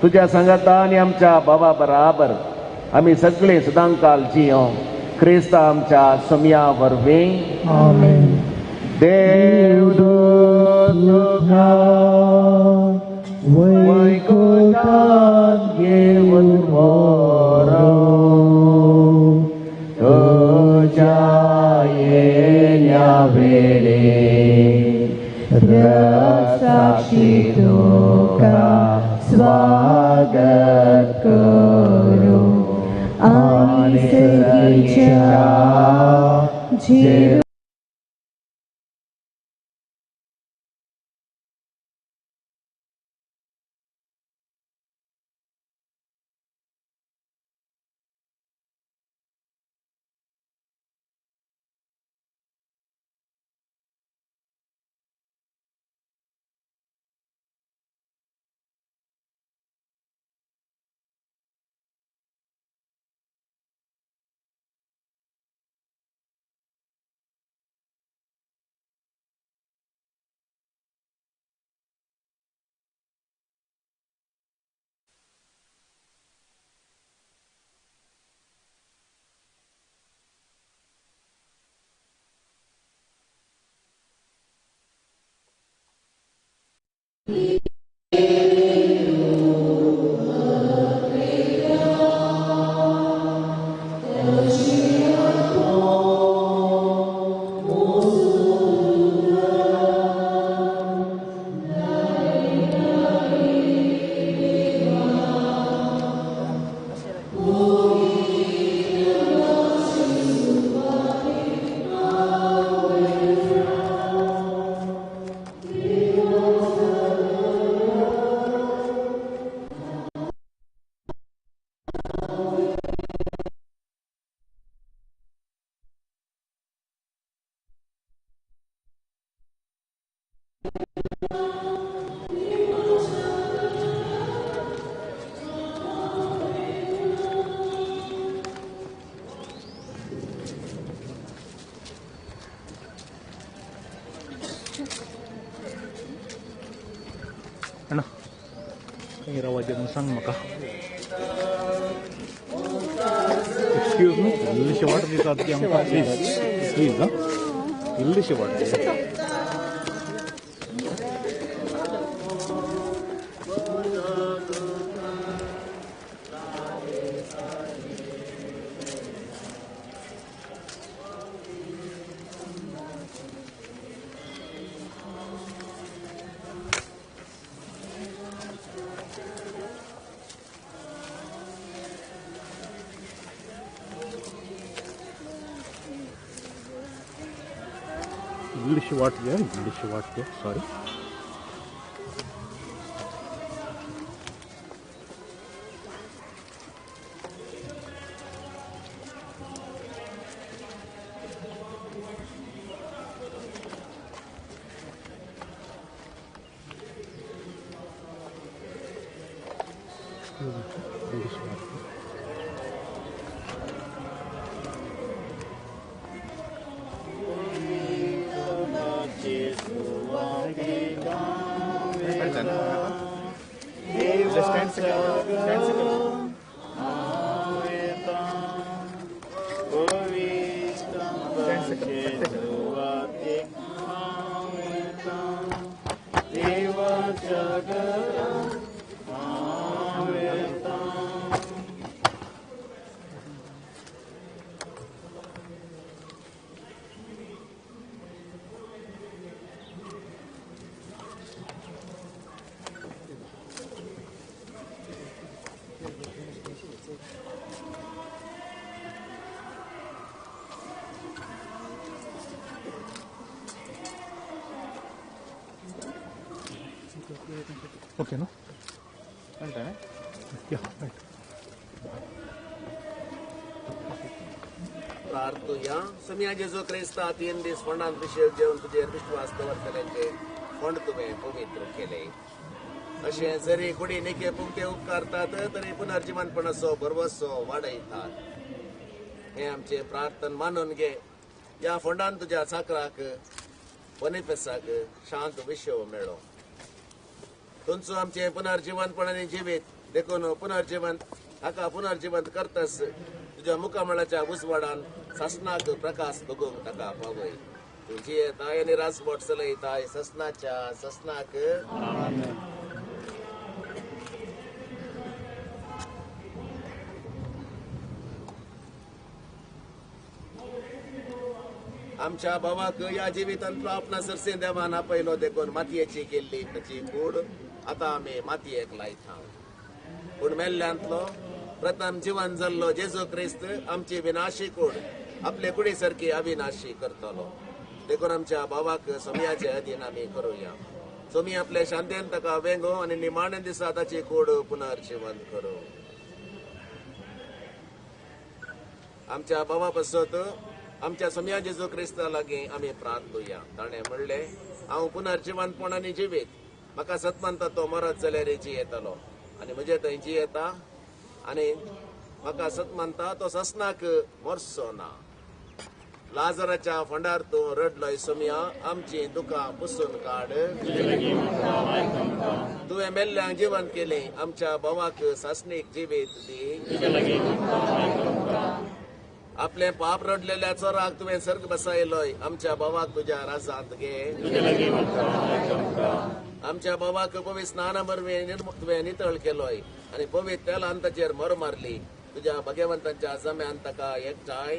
तुज्या संगता आनी आमच्या भावा बराबर आमी सगळीं सदांकाल जियो. क्रिस्त आमच्या समया वरवीं. आमेन. देवदूत तुका वैकुंठांत घेवन व्हरो. तुज्या येण्या वेळेर साक्षी तुका स्वागत करू आनी सर्गीच्या जीव Ano? Ang irawa dyan ng sang maka. Excuse me, ಇಲ್ಲಿ ಶಿವಾಟ್ ಬೇಕಾದ ಅಂತ ಪ್ಲೀಸ್ ಇಲ್ಲಿ ಶಿವಾಟ್ English what here, sorry. Present. ఓకేనా అంటేనే యా రైట్ प्रार्थूया. सम्या जेजू क्रिस्ता 3 दीस फोंडांत पिशेव जेवन तुजेर विश्वास दवरतल्यांचे फोंड तुवें पवित्र केले. अशें जरी कुडी नेके पुंगते उपकारतात तरी पुनर्जीवनपणाचो भरवसो वाडयतात. हे आमचे प्रार्थन मानून घे. या फोंडान तुज्या चाकराक बनेफेसाक शांत विश्व मेळो. तुमचो आमचे पुनर्जीवनपणाने जिवीत देखून पुनर्जीवंत हाका पुनर्जीवंत करतस तुज्या मुखामळाच्या उजवाडान ससनाक प्रकाश भोगूंक ताका पावय. तूं जियेताय आनी रासवट चलयताय ससनाच्या ससनाक. आमच्या भावाक या जिवितांत तो आपणा सरसें देवान आपयलो देखून मातयेची केल्ली ताची कूड आतां आमी मातयेक लायता. पूण मेल्ल्यांतलो प्रथम जीवन जाल्लो जेजू क्रिस्त आमची विनाशी कूड आपले कुडी सारकी अविनाशी करतलो. देखून आमच्या भावाक सोमयाचे अधीन आमी करुया. सोमी आपले शांतेन ताका वेंगो आनी निमाणे दिसा ताची कूड पुनर्जीवन करू. आमच्या भावा पासत आमच्या सोम्या जेजू क्रिस्ता लागीं आमी प्रार्थूया. ताणें म्हणलें, हांव पुनर्जीवनपणाने जिवीत. म्हाका सतमंता तो मरत जाल्यार जियेतलो आनी म्हजे थंय जियेता आनी म्हाका सतमंता तो ससनाक मरचो ना. लाजराच्या फोंडार तूं रडलोय सोम्या, आमची दुकां पुसून काड. तुवें मेल्ल्यांक जिवन केलें, आमच्या भावाक सासणीक जिवीत दी. आपले पाप रडलेल्या चोराक तुवें सर्ग बसयलोय, आमच्या भावाक तुज्या रासांत घे. आमच्या भावाक पवित्र स्नाना वरवीं तुवें नितळ केलोय आनी पवित्र तेलान ताचेर मर मारली. तुज्या भगवंताच्या जम्यान ताका एकठांय.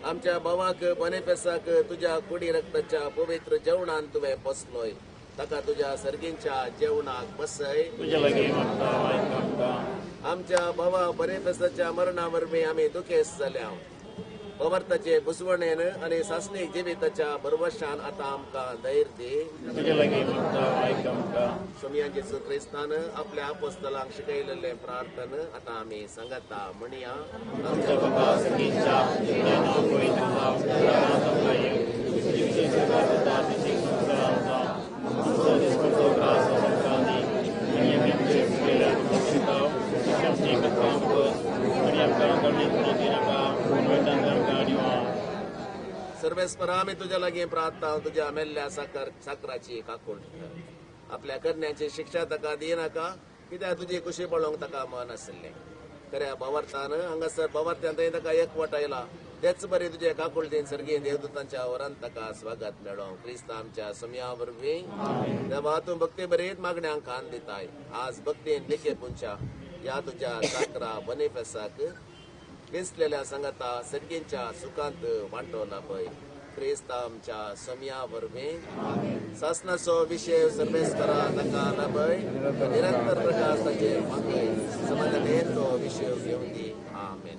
आमच्या भावाक बनेफेसाक तुज्या कुडी रक्ताच्या पवित्र जेवणान तुवें पोसलोय. ताका तुज्या सर्गींच्या जेवणाक बसय. आमच्या भावा बनेफेसाच्या मरणा वरवीं आमी दुखेस जाल्या. पवर्ताचे बुसवणेन आनी सासणीक जिविताच्या भरवशान आतां आमकां धैर्य दी. सोम्या जेजू क्रिस्तान आपल्या आपोस्तलांक शिकयलेलें प्रार्थन आतां आमी सांगता म्हणया. आमच्या बाबा सगळींच्या सर्वेस्परा आमी तुज्या लागीं प्रार्थना. तुज्या मेल्ल्या साकराची काकूण आपल्या करण्याची शिक्षा ताका दिनाका, कित्याक तुजी खुशी पळोवंक ताका मन आशिल्लें. खऱ्या भावार्थान हांगासर भावार्थ्यान थंय ताका एकवट आयला. तेच बरी तुजे काकुळटीन सर्गीय देवदूतांच्या वरान ताका स्वागत मेळो. क्रिस्ता आमच्या सोम्या वरवीं देवा तूं भक्ती बरीत मागण्यांक खान दिताय. आज भक्तीन निके पुंच्या या तुज्या साकरा बनेफेसाक क्रिस्तलेल्या संगता सर्गींच्या सुखांत वांटो लाभय. क्रिस्ता आमच्या सोम्या वरवीं सासनाचो विशय सर्वेस्परा ताका लाभय. निरंतर प्रकाश ताचेर मागय. समाधानेन तो विशय घेवन दी. आमेन.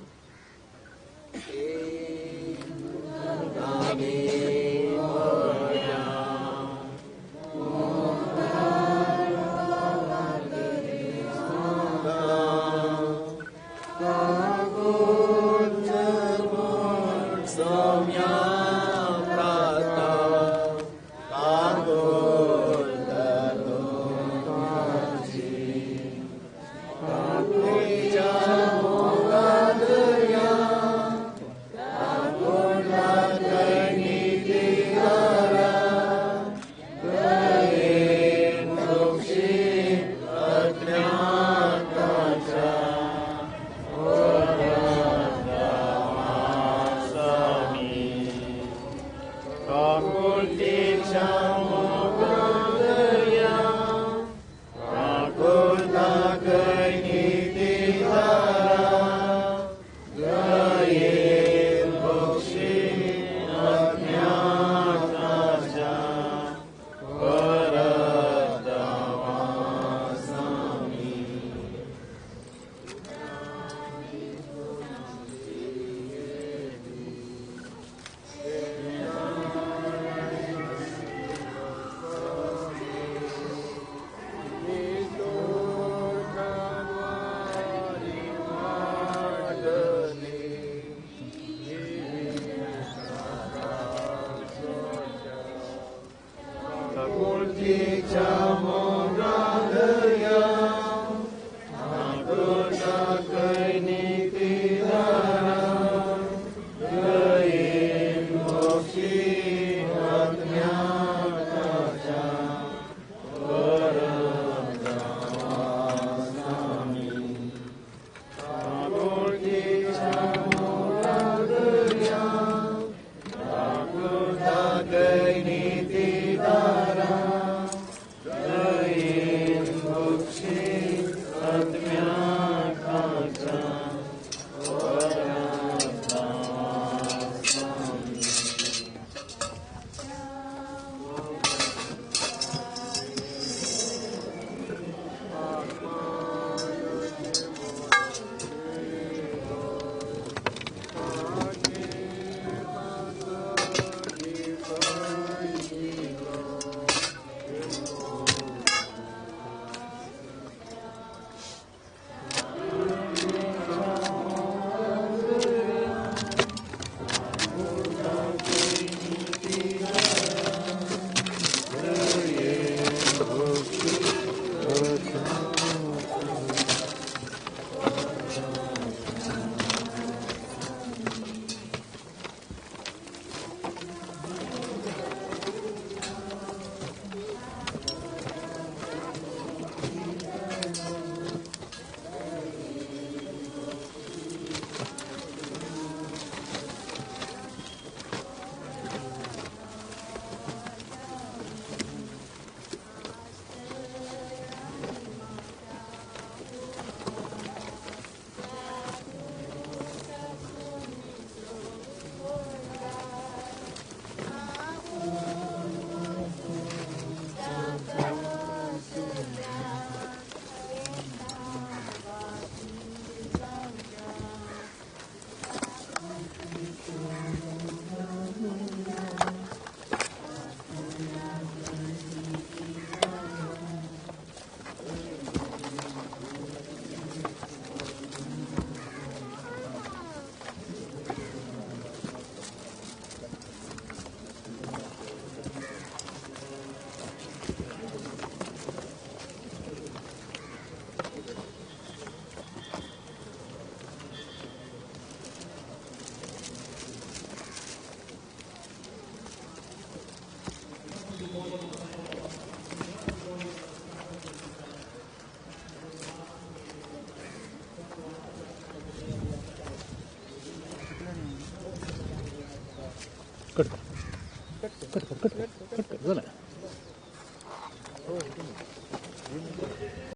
कट कर झालं